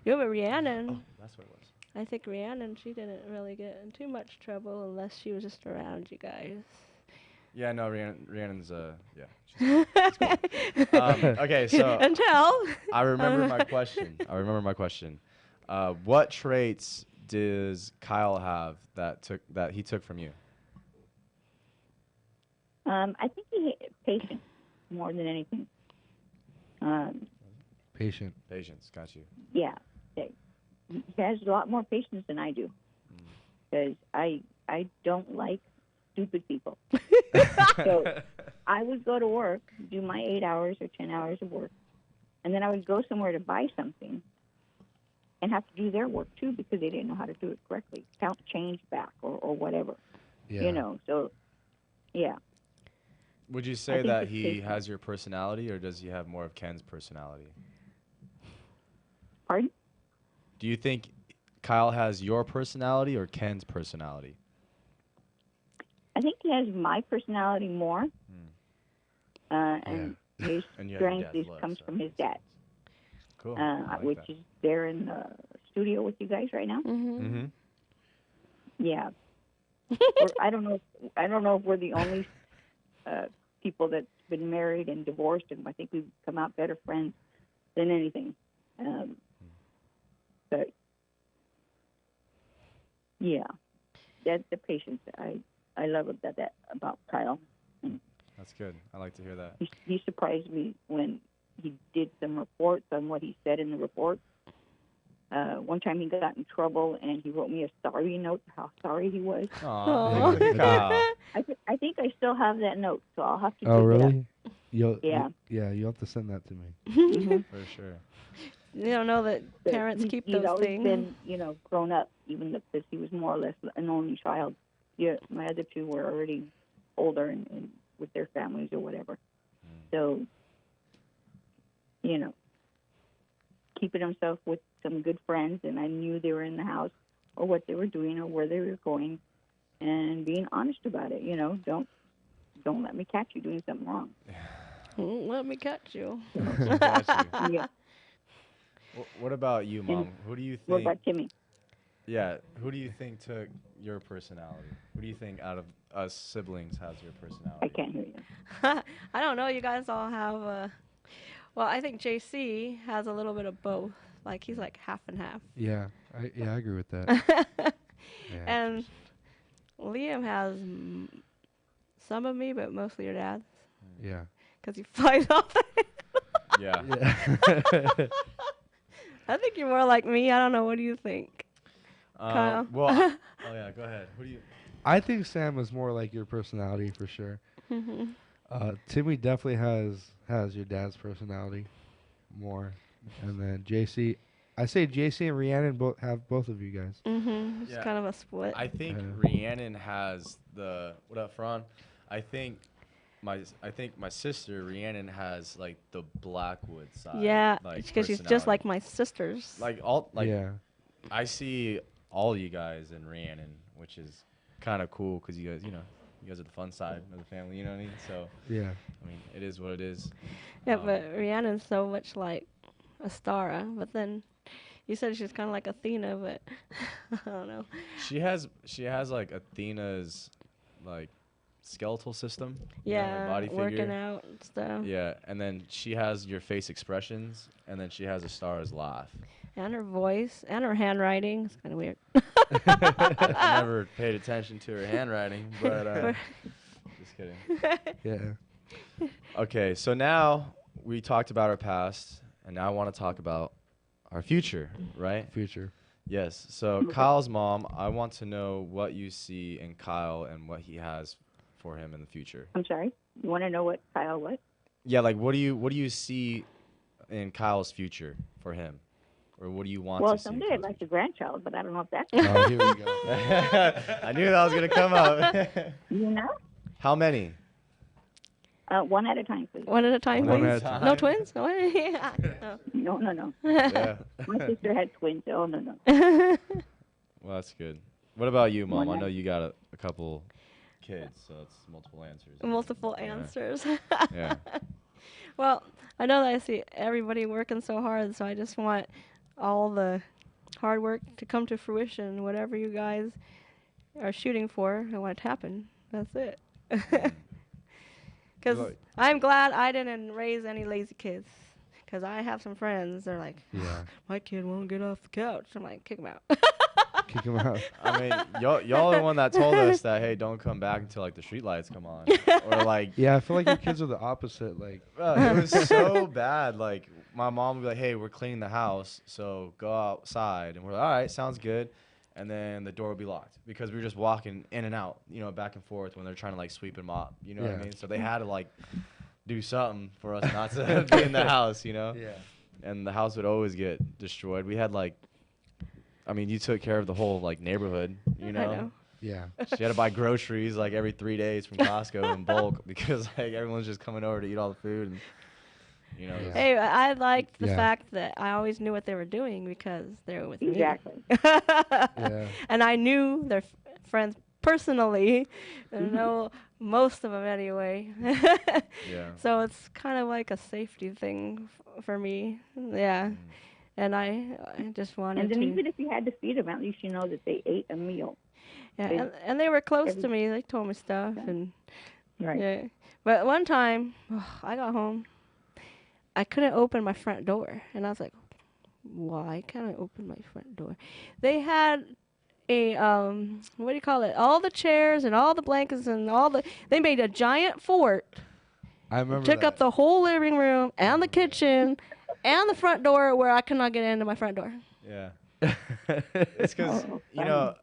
B: You know, but Rhiannon,
D: Oh, that's what it was.
B: I think Rhiannon, she didn't really get in too much trouble unless she was just around you guys.
D: Yeah, no, Rhiannon's yeah. she's cool. Okay, so
B: Until.
D: I remember my question. What traits does Kyle have that he took from you?
F: I think patient more than anything.
E: Patient.
D: Patience, got you.
F: Yeah, he has a lot more patience than I do, because I don't like stupid people. So I would go to work, do my 8 hours or 10 hours of work, and then I would go somewhere to buy something and have to do their work too because they didn't know how to do it correctly, count change back or whatever.
E: Yeah.
F: You know, so yeah.
D: Would you
F: I
D: say
F: think
D: that
F: it's
D: he
F: patient.
D: has your personality, or does he have more of Ken's personality?
F: Pardon?
D: Do you think Kyle has your personality or Ken's personality?
F: I think he has my personality more, and his
D: And you have your
F: strength
D: dad's love,
F: comes
D: so
F: from his dad,
D: Cool. I like
F: which
D: that.
F: is there in the studio with you guys right now.
B: Mm-hmm.
F: Yeah. I don't know. I don't know if we're the only people that's been married and divorced, and I think we've come out better friends than anything. But yeah, that's the patience. I love that about Kyle.
D: That's good. I like to hear that.
F: He surprised me when he did some reports on what he said in the report. One time he got in trouble and he wrote me a sorry note, how sorry he was.
D: Aw, look at Kyle.
F: I think I still have that note, so I'll have to
E: Oh,
F: dig it up.
E: really?
F: Yeah.
E: Yeah, you'll have to send that to me.
F: Mhm.
D: For sure.
B: You don't know that
F: But
B: parents keep
F: he's
B: those
F: always
B: things.
F: been, grown up, even because he was more or less an only child. Yeah, my other two were already older and with their families or whatever. So, keeping himself with some good friends, and I knew they were in the house or what they were doing or where they were going, and being honest about it. Don't let me catch you doing something wrong.
B: Won't let me catch you.
D: Got you.
F: Yeah.
D: What about you, Mom? Who do you
F: What
D: think?
F: about Timmy?
D: Yeah, who do you think took your personality? Who do you think out of us siblings has your personality?
F: I can't hear you.
B: I don't know. You guys all have. Well, I think JC has a little bit of both. Like he's like half and half.
E: Yeah, I agree with that. Yeah.
B: And Liam has some of me, but mostly your dad's.
E: Yeah.
B: Because he flies off the
D: Yeah.
E: Yeah.
B: I think you're more like me. I don't know. What do you think? Kyle?
D: Well, oh yeah, go ahead. Who do you?
E: I think Sam is more like your personality for sure.
B: Mhm.
E: Timmy definitely has your dad's personality more, and then JC. I say JC and Rhiannon have both of you guys.
B: Mhm. It's
D: Yeah.
B: kind of a split.
D: I think Rhiannon has the what up, Fran? I think my sister Rhiannon has like the Blackwood side.
B: Yeah,
D: like,
B: because she's just like my sisters.
E: Yeah.
D: I see all you guys in Rhiannon, which is kind of cool because you guys are the fun side of the family. You know what I mean? So
E: Yeah.
D: I mean, it is what it is.
B: Yeah, but Rhiannon's so much like Astara. But then you said she's kind of like Athena, but I don't know.
D: She has like Athena's like skeletal system.
B: Yeah,
D: body
B: working
D: figure.
B: out and stuff.
D: Yeah, and then she has your face expressions, and then she has Astara's laugh.
B: And her voice and her handwriting. It's kind of weird.
D: I never paid attention to her handwriting, but just kidding.
E: Yeah.
D: Okay, so now we talked about our past, and now I want to talk about our future, right?
E: Future.
D: Yes. So Kyle's mom, I want to know what you see in Kyle and what he has for him in the future.
F: I'm sorry. You want to know what Kyle what?
D: Yeah, like what do you see in Kyle's future for him, or what do you want
F: Well,
D: to see?
F: someday I'd like a grandchild, but I don't know if that's.
E: Oh, here we go.
D: I knew that was gonna come up.
F: You know?
D: How many?
F: One at a time, please.
B: One at a time,
E: One
B: please.
E: at a time.
B: No twins? No. Yeah. No.
F: No.
D: Yeah.
F: My sister had twins. Oh, no.
D: Well, that's good. What about you, Mom?
F: One
D: I know you got a couple kids, so it's multiple answers.
B: Multiple
D: Yeah.
B: answers.
D: Yeah.
B: Well, I know that I see everybody working so hard, so I just want all the hard work to come to fruition. Whatever you guys are shooting for, I want it to happen. That's it. Because
D: Right.
B: I'm glad I didn't raise any lazy kids. Because I have some friends, they're like,
E: Yeah.
B: my kid won't get off the couch. I'm like, kick him out.
E: Kick him out.
D: I mean, y'all are the one that told us that, hey, don't come back until like the street lights come on, or like.
E: Yeah, I feel like your kids are the opposite. Like,
D: It was so bad. Like my mom would be like, "Hey, we're cleaning the house, so go outside." And we're like, "All right, sounds good." And then the door would be locked because we were just walking in and out, back and forth when they're trying to like sweep and mop. You know what I
E: Yeah.
D: mean? So they had to like do something for us not to be in the house,
E: Yeah.
D: And the house would always get destroyed. We had you took care of the whole like neighborhood,
B: I know.
E: Yeah.
D: She had to buy groceries like every 3 days from Costco in bulk because like everyone's just coming over to eat all the food and
E: Yeah.
B: Hey, I liked the
E: Yeah.
B: fact that I always knew what they were doing because they were with
F: Exactly.
B: me.
E: Yeah.
B: And I knew their friends personally. I know most of them anyway.
D: Yeah.
B: So it's kind of like a safety thing for me. Yeah. And I just wanted
F: And then
B: to.
F: even if you had to feed them, at least you know that they ate a meal.
B: Yeah,
F: they-
B: and they were close to
F: every-
B: me. They told me stuff and
F: Right.
B: yeah. But one time, I got home. I couldn't open my front door, and I was like, "Why can't I open my front door?" They had a what do you call it? All the chairs and all the blankets and they made a giant fort.
E: I remember
B: Took
E: that.
B: up the whole living room and the kitchen and the front door where I could not get into my front door.
D: Yeah. It's because,
F: Oh,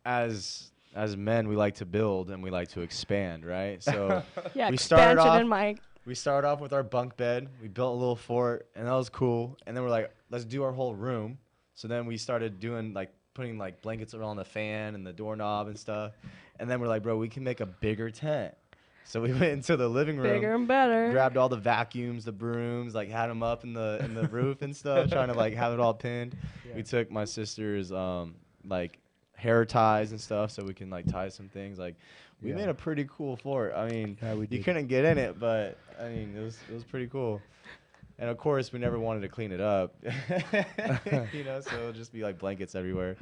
D: as men, we like to build and we like to expand, right? So
B: Yeah,
D: we started
B: expansion
D: off.
B: in my
D: we started off with our bunk bed. We built a little fort, and that was cool. And then we're like, let's do our whole room. So then we started doing like putting like blankets around the fan and the doorknob and stuff. And then we're like, bro, we can make a bigger tent. So we went into the living room,
B: Bigger and better.
D: grabbed all the vacuums, the brooms, like had them up in the roof and stuff, trying to like have it all pinned. Yeah. We took my sister's like hair ties and stuff, so we can like tie some things. Like we made a pretty cool fort. I mean, you couldn't get in it, but I mean, it was pretty cool. And of course, we never wanted to clean it up, you know, so it'll just be like blankets everywhere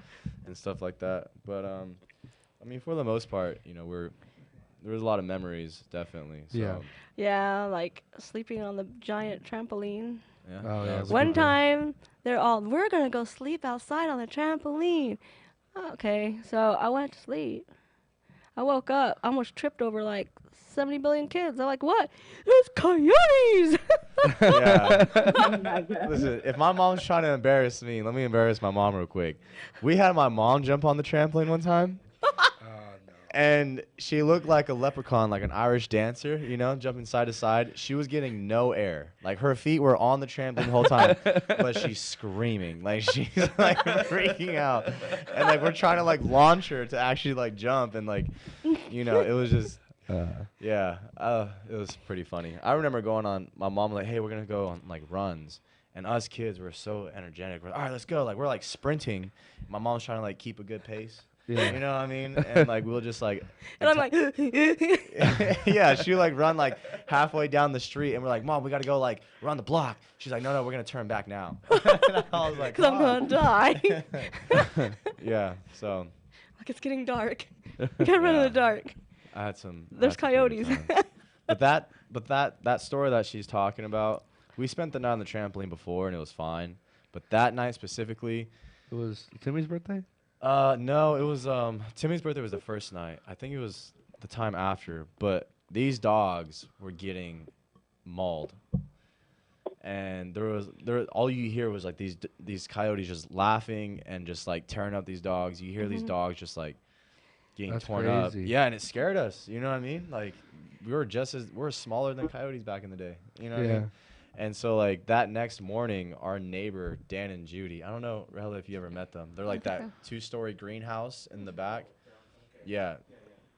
D: and stuff like that. But I mean, for the most part, you know, there was a lot of memories, definitely. So.
B: Yeah, like sleeping on the giant trampoline.
D: Yeah.
E: Oh, yeah.
B: One time, we're going to go sleep outside on the trampoline. Okay, so I went to sleep. I woke up, I almost tripped over like 70 billion kids. I'm like, what? There's coyotes!
D: Yeah. Listen, if my mom's trying to embarrass me, let me embarrass my mom real quick. We had my mom jump on the trampoline one time. And she looked like a leprechaun, like an Irish dancer, you know, jumping side to side. She was getting no air. Like, her feet were on the trampoline the whole time, but she's screaming. Like, she's, like, freaking out. And, like, we're trying to, like, launch her to actually, like, jump. And, like, you know, it was just, it was pretty funny. I remember going on, my mom was like, hey, we're going to go on, like, runs. And us kids were so energetic. We're like, all right, let's go. Like, we're, like, sprinting. My mom's trying to, like, keep a good pace. Yeah. You know what I mean? And like we'll just like
B: and I'm like
D: yeah, she would like run like halfway down the street and we're like, Mom, we gotta go like around the block. She's like, no, we're gonna turn back now. And I was like,
B: 'cause I'm gonna die.
D: Yeah, so
B: like it's getting dark. We gotta run in the dark.
D: I had some
B: There's coyotes.
D: but that story that she's talking about, we spent the night on the trampoline before and it was fine. But that night specifically,
E: it was Timmy's birthday?
D: No, it was Timmy's birthday was the first night. I think it was the time after. But these dogs were getting mauled, and all you hear was like these coyotes just laughing and just like tearing up these dogs. You hear these dogs just like getting torn up. Yeah, and it scared us. You know what I mean? Like we're smaller than coyotes back in the day. You know what I mean? And so, like, that next morning, our neighbor, Dan and Judy, I don't know, Rahela, if you ever met them. They're like that 2-story greenhouse in the back. Yeah.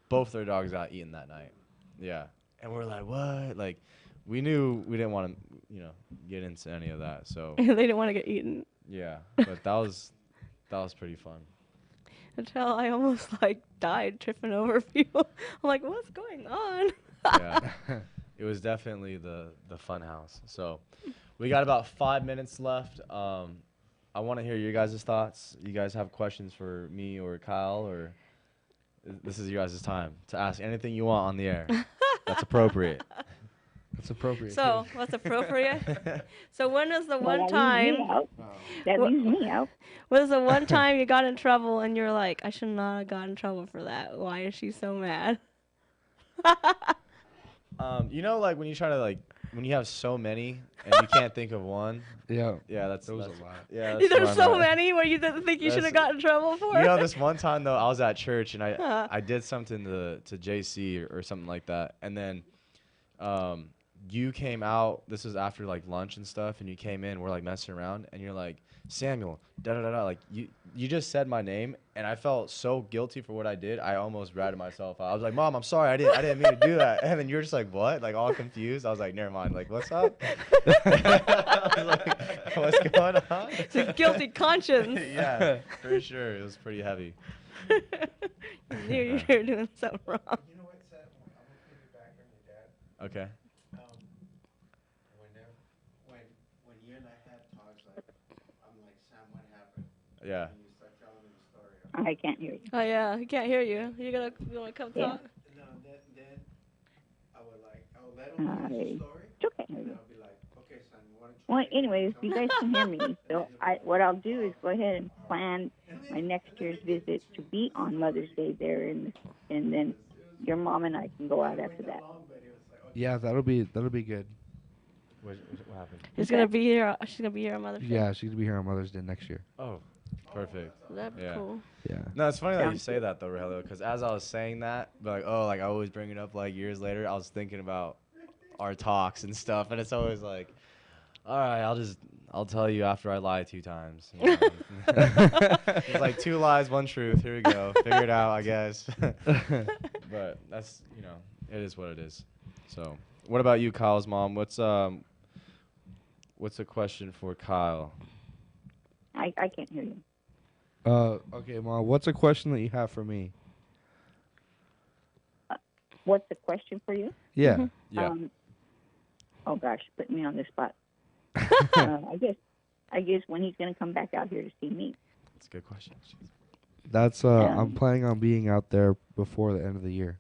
D: Both their dogs got eaten that night. Yeah. And we're like, what? Like, we knew we didn't want to, you know, get into any of that. So
B: they didn't want to get eaten.
D: Yeah. But that was pretty fun.
B: Until I almost, like, died tripping over people. I'm like, what's going on?
D: Yeah. It was definitely the fun house. So we got about 5 minutes left. I want to hear your guys' thoughts. You guys have questions for me or Kyle, or this is your guys' time to ask anything you want on the air. That's appropriate.
E: That's appropriate.
B: So what's appropriate? So when was the one time?
F: That leaves me out.
B: Was the one time you got in trouble and you're like, I should not have got in trouble for that. Why is she so mad?
D: You know, like when you try to when you have so many and you can't think of one.
E: Yeah.
D: Yeah, that's a
E: lot.
D: Yeah,
B: there's so many where you didn't think you should have gotten in trouble for.
D: You know, this one time though, I was at church and I did something to JC or something like that, and then you came out. This was after like lunch and stuff, and you came in. We're like messing around, and you're like, Samuel, da da da da. Like you just said my name, and I felt so guilty for what I did. I almost ratted myself out. I was like, Mom, I'm sorry. I didn't mean to do that. And then you're just like, what? Like all confused. I was like, never mind. Like, what's up? I was like, what's going on?
B: It's a guilty conscience.
D: Yeah, for sure. It was pretty heavy.
B: You knew you were doing something wrong.
L: You know what, Seth? I'm gonna piggyback on your dad.
D: Okay.
L: When you and I had talks, like, I'm like, Sam, what happened?
D: Yeah.
L: And you start telling me the story.
F: I can't hear you.
B: Oh yeah, he can't hear you. You wanna come talk?
L: No, then I would let him finish the story.
F: It's okay.
L: And I'll be like, okay, son, you want to
F: Well, anyways, you guys can hear me. So what I'll do is go ahead and plan my next year's visit to be on Mother's Day there, and then your mom and I can go out after that.
E: Yeah, that'll be good.
D: What happened?
B: She's gonna be here. She's gonna be here on Mother's Day.
E: Yeah, she's gonna be here on Mother's Day next year.
D: Oh, perfect.
B: That'd be cool.
E: Yeah.
D: No, it's funny that you say that though, Rahela, because as I was saying that, like, oh, like I always bring it up like years later, I was thinking about our talks and stuff, and it's always like, all right, I'll tell you after I lie 2 times. You know? It's like 2 lies, 1 truth. Here we go. Figure it out, I guess. But that's, it is what it is. So, what about you, Kyle's mom? What's a question for Kyle?
F: I can't hear you.
E: Okay, Mom. What's a question that you have for me?
F: What's the question for you?
E: Yeah.
D: Yeah.
F: Oh gosh, put me on the spot. I guess when he's going to come back out here to see me.
D: That's a good question.
E: That's I'm planning on being out there before the end of the year.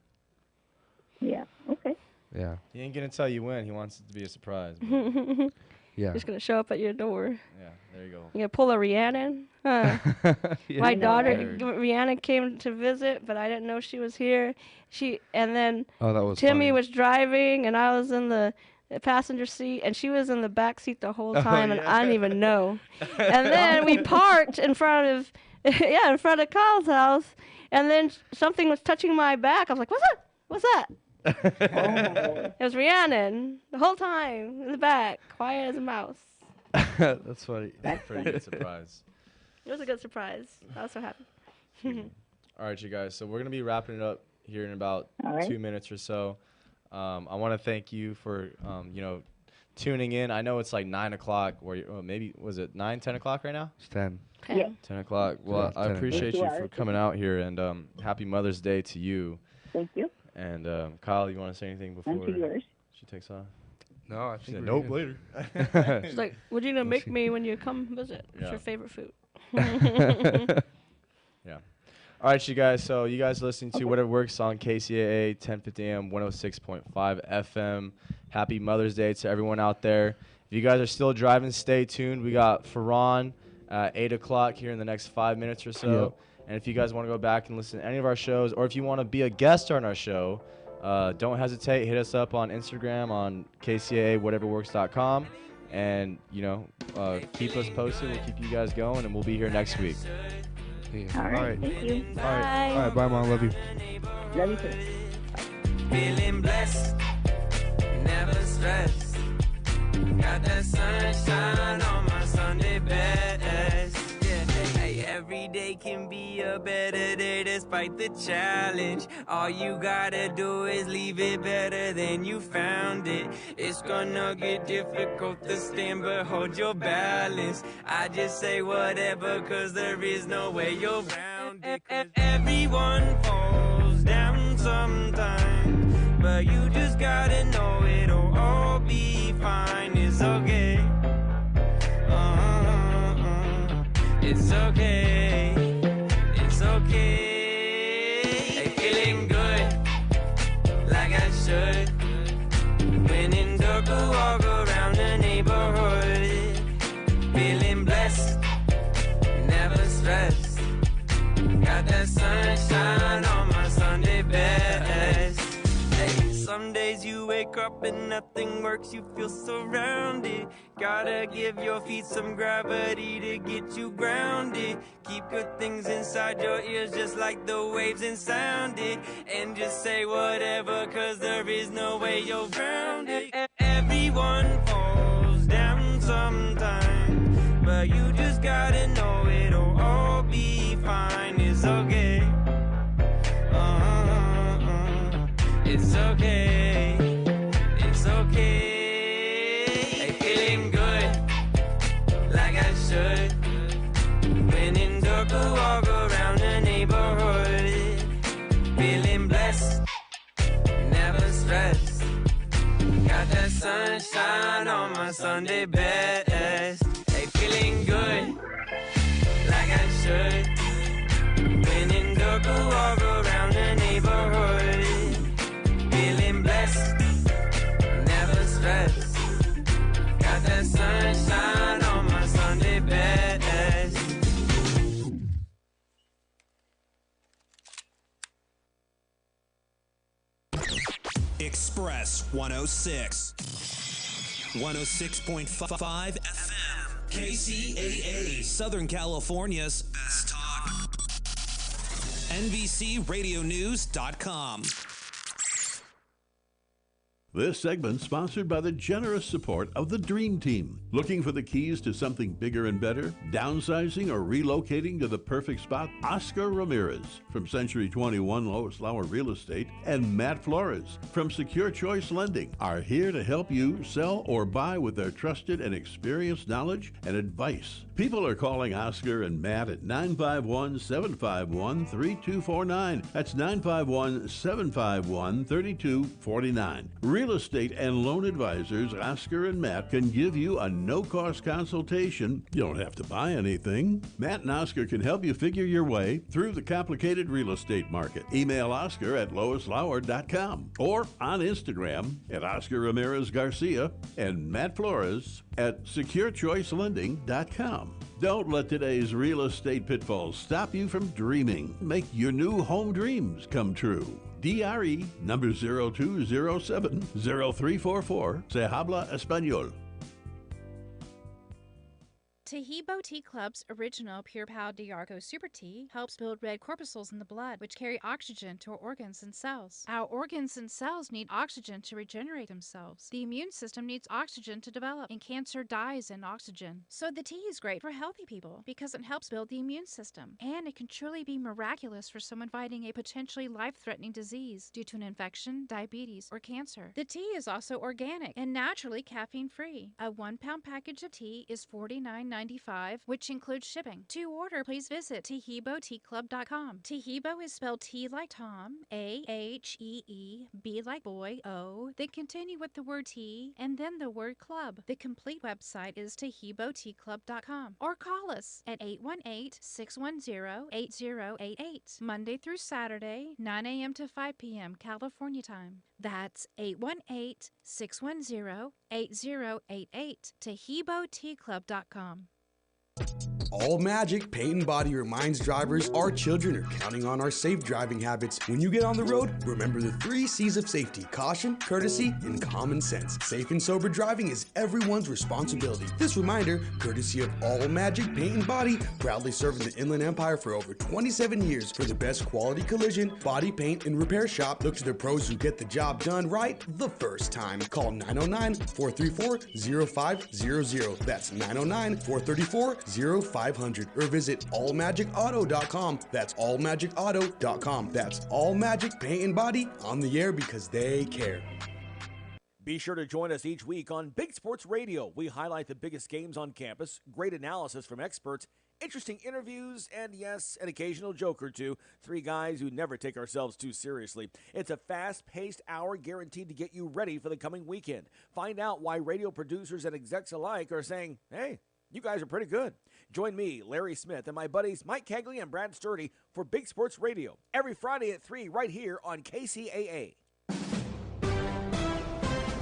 F: Yeah. Okay.
E: Yeah.
D: He ain't gonna tell you when. He wants it to be a surprise.
E: Yeah.
B: Just gonna show up at your door.
D: Yeah. There you go.
B: You gonna pull a Rhiannon? Huh?
E: Yeah.
B: My daughter
D: Weird.
B: Rhiannon came to visit, but I didn't know she was here. And then
E: Oh, that was
B: Timmy
E: funny.
B: was driving, and I was in the passenger seat, and she was in the back seat the whole time, and I didn't even know. And then we parked in front of Kyle's house, and then something was touching my back. I was like, "What's that? What's that?" It was Rhiannon the whole time in the back, quiet as a mouse.
E: That's funny.
D: Pretty good surprise.
B: It was a good surprise. I was so happy.
D: All right, you guys. So we're gonna be wrapping it up here in about
F: All right.
D: 2 minutes or so. I want to thank you for tuning in. I know it's like 9 o'clock, or maybe was it 9, 10 o'clock right now?
E: It's 10.
F: Yeah.
D: 10 o'clock. Well,
E: it's
D: I
E: 10.
D: appreciate you
F: Thank you.
D: for coming out here, and happy Mother's Day to you.
F: Thank you.
D: And Kyle, you want to say anything before
F: And to yours.
D: she takes off?
E: No, I
D: She
E: think
D: said,
E: we're
D: nope,
E: good.
D: later.
B: She's like, "What are you gonna make me when you come visit? What's
D: Yeah.
B: your favorite food?"
D: Yeah. All right, you guys. So you guys listening to Whatever Works on KCAA 1050 AM 106.5 FM. Happy Mother's Day to everyone out there. If you guys are still driving, stay tuned. We got Ferran at 8 o'clock here in the next 5 minutes or so.
E: Yep.
D: And if you guys want to go back and listen to any of our shows, or if you want to be a guest on our show, don't hesitate. Hit us up on Instagram on KCAA whateverworks.com. And, keep us posted. We'll keep you guys going, and we'll be here next week.
E: Yeah.
F: All right. Thank you.
E: All right. Bye, Mom. Love you.
F: Love you too.
C: Feeling blessed, never stressed. Got that sunshine on my Sunday best. Yeah, hey, every day can be a better day despite the challenge. All you gotta do is leave it better than you found it. It's gonna get difficult to stand, but hold your balance. I just say whatever, cause there is no way you're around it. 'Cause everyone falls down sometimes, but you just gotta know it'll all be fine. It's okay. It's okay. It's okay. Hey, feeling good, like I should. When in dark, I walk around the neighborhood. Feeling blessed, never stressed. Got that sunshine on my Sunday best. Hey, some days you wake up and nothing works, you feel surrounded. Gotta give your feet some gravity to get you grounded. Keep good things inside your ears just like the waves and sound it. And just say whatever, cause there is no way you're around it. Everyone falls down sometime, but you just gotta know it'll all be fine. It's okay. It's okay. It's okay. Hey, feeling good, like I should. When in dark, I walk around the neighborhood. Feeling blessed, never stressed. Got that sunshine on my Sunday best. Hey, feeling good, like I should. When in dark, I walk around the neighborhood. Feeling blessed, never stressed. Got that sunshine on my Sunday best.
M: Express 106. 106.5 FM. KCAA. Southern California's best talk. NBCRadioNews.com.
A: This segment sponsored by the generous support of the Dream Team. Looking for the keys to something bigger and better? Downsizing or relocating to the perfect spot? Oscar Ramirez from Century 21 Lois Lauer Real Estate and Matt Flores from Secure Choice Lending are here to help you sell or buy with their trusted and experienced knowledge and advice. People are calling Oscar and Matt at 951-751-3249. That's 951-751-3249. Real estate and loan advisors Oscar and Matt can give you a no-cost consultation. You don't have to buy anything. Matt and Oscar can help you figure your way through the complicated real estate market. Email Oscar at loislauer.com or on Instagram at Oscar Ramirez Garcia and Matt Flores at securechoicelending.com. Don't let today's real estate pitfalls stop you from dreaming. Make your new home dreams come true. DRE number 0207-0344. Se habla español.
N: Tahibo Tea Club's original Pure Pau D'Arco Super Tea helps build red corpuscles in the blood, which carry oxygen to our organs and cells. Our organs and cells need oxygen to regenerate themselves. The immune system needs oxygen to develop, and cancer dies in oxygen. So the tea is great for healthy people because it helps build the immune system. And it can truly be miraculous for someone fighting a potentially life-threatening disease due to an infection, diabetes, or cancer. The tea is also organic and naturally caffeine-free. A 1-pound package of tea is $49.95, which includes shipping. To order, please visit TahiboTeaClub.com. Tahibo is spelled T like Tom, A-H-E-E, B like boy, O, then continue with the word tea, and then the word club. The complete website is TahiboTeaClub.com. Or call us at 818-610-8088, Monday through Saturday, 9 a.m. to 5 p.m. California time. That's 818-610-8088, TahiboTeaClub.com.
O: All Magic Paint and Body reminds drivers our children are counting on our safe driving habits. When you get on the road, remember the 3 C's of safety: caution, courtesy, and common sense. Safe and sober driving is everyone's responsibility. This reminder, courtesy of All Magic Paint and Body, proudly serving the Inland Empire for over 27 years. For the best quality collision, body paint, and repair shop, look to the pros who get the job done right the first time. Call 909-434-0500. That's 909-434-0500. Or visit allmagicauto.com. That's allmagicauto.com. That's All Magic Paint and Body, on the air because they care.
P: Be sure to join us each week on Big Sports Radio. We highlight the biggest games on campus, great analysis from experts, interesting interviews, and yes, an occasional joke or two. 3 guys who never take ourselves too seriously. It's a fast-paced hour guaranteed to get you ready for the coming weekend. Find out why radio producers and execs alike are saying, hey, you guys are pretty good. Join me, Larry Smith, and my buddies Mike Kegley and Brad Sturdy for Big Sports Radio every Friday at 3 right here on KCAA.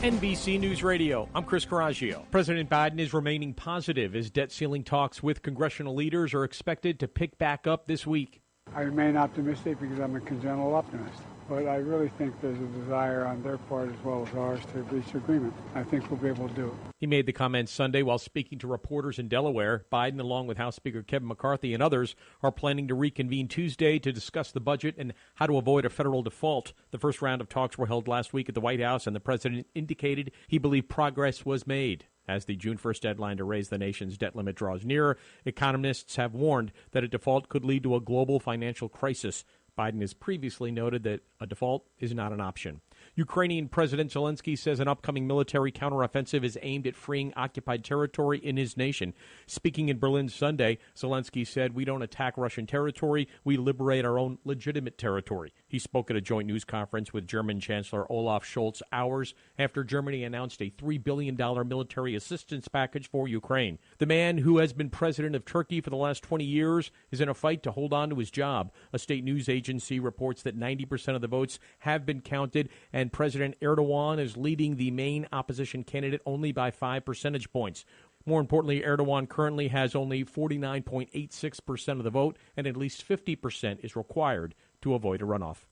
Q: NBC News Radio, I'm Chris Coraggio. President Biden is remaining positive as debt ceiling talks with congressional leaders are expected to pick back up this week.
R: I remain optimistic because I'm a congenital optimist. But I really think there's a desire on their part as well as ours to reach agreement. I think we'll be able to do it.
Q: He made the comments Sunday while speaking to reporters in Delaware. Biden, along with House Speaker Kevin McCarthy and others, are planning to reconvene Tuesday to discuss the budget and how to avoid a federal default. The first round of talks were held last week at the White House, and the president indicated he believed progress was made. As the June 1st deadline to raise the nation's debt limit draws nearer, economists have warned that a default could lead to a global financial crisis. Biden has previously noted that a default is not an option. Ukrainian President Zelensky says an upcoming military counteroffensive is aimed at freeing occupied territory in his nation. Speaking in Berlin Sunday, Zelensky said, "We don't attack Russian territory, we liberate our own legitimate territory." He spoke at a joint news conference with German Chancellor Olaf Scholz hours after Germany announced a $3 billion military assistance package for Ukraine. The man who has been president of Turkey for the last 20 years is in a fight to hold on to his job. A state news agency reports that 90% of the votes have been counted, and President Erdogan is leading the main opposition candidate only by 5 percentage points. More importantly, Erdogan currently has only 49.86% of the vote, and at least 50% is required to avoid a runoff.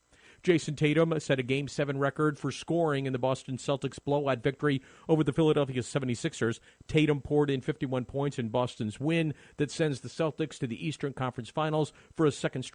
Q: Jason Tatum set a Game 7 record for scoring in the Boston Celtics blowout victory over the Philadelphia 76ers. Tatum poured in 51 points in Boston's win that sends the Celtics to the Eastern Conference Finals for a second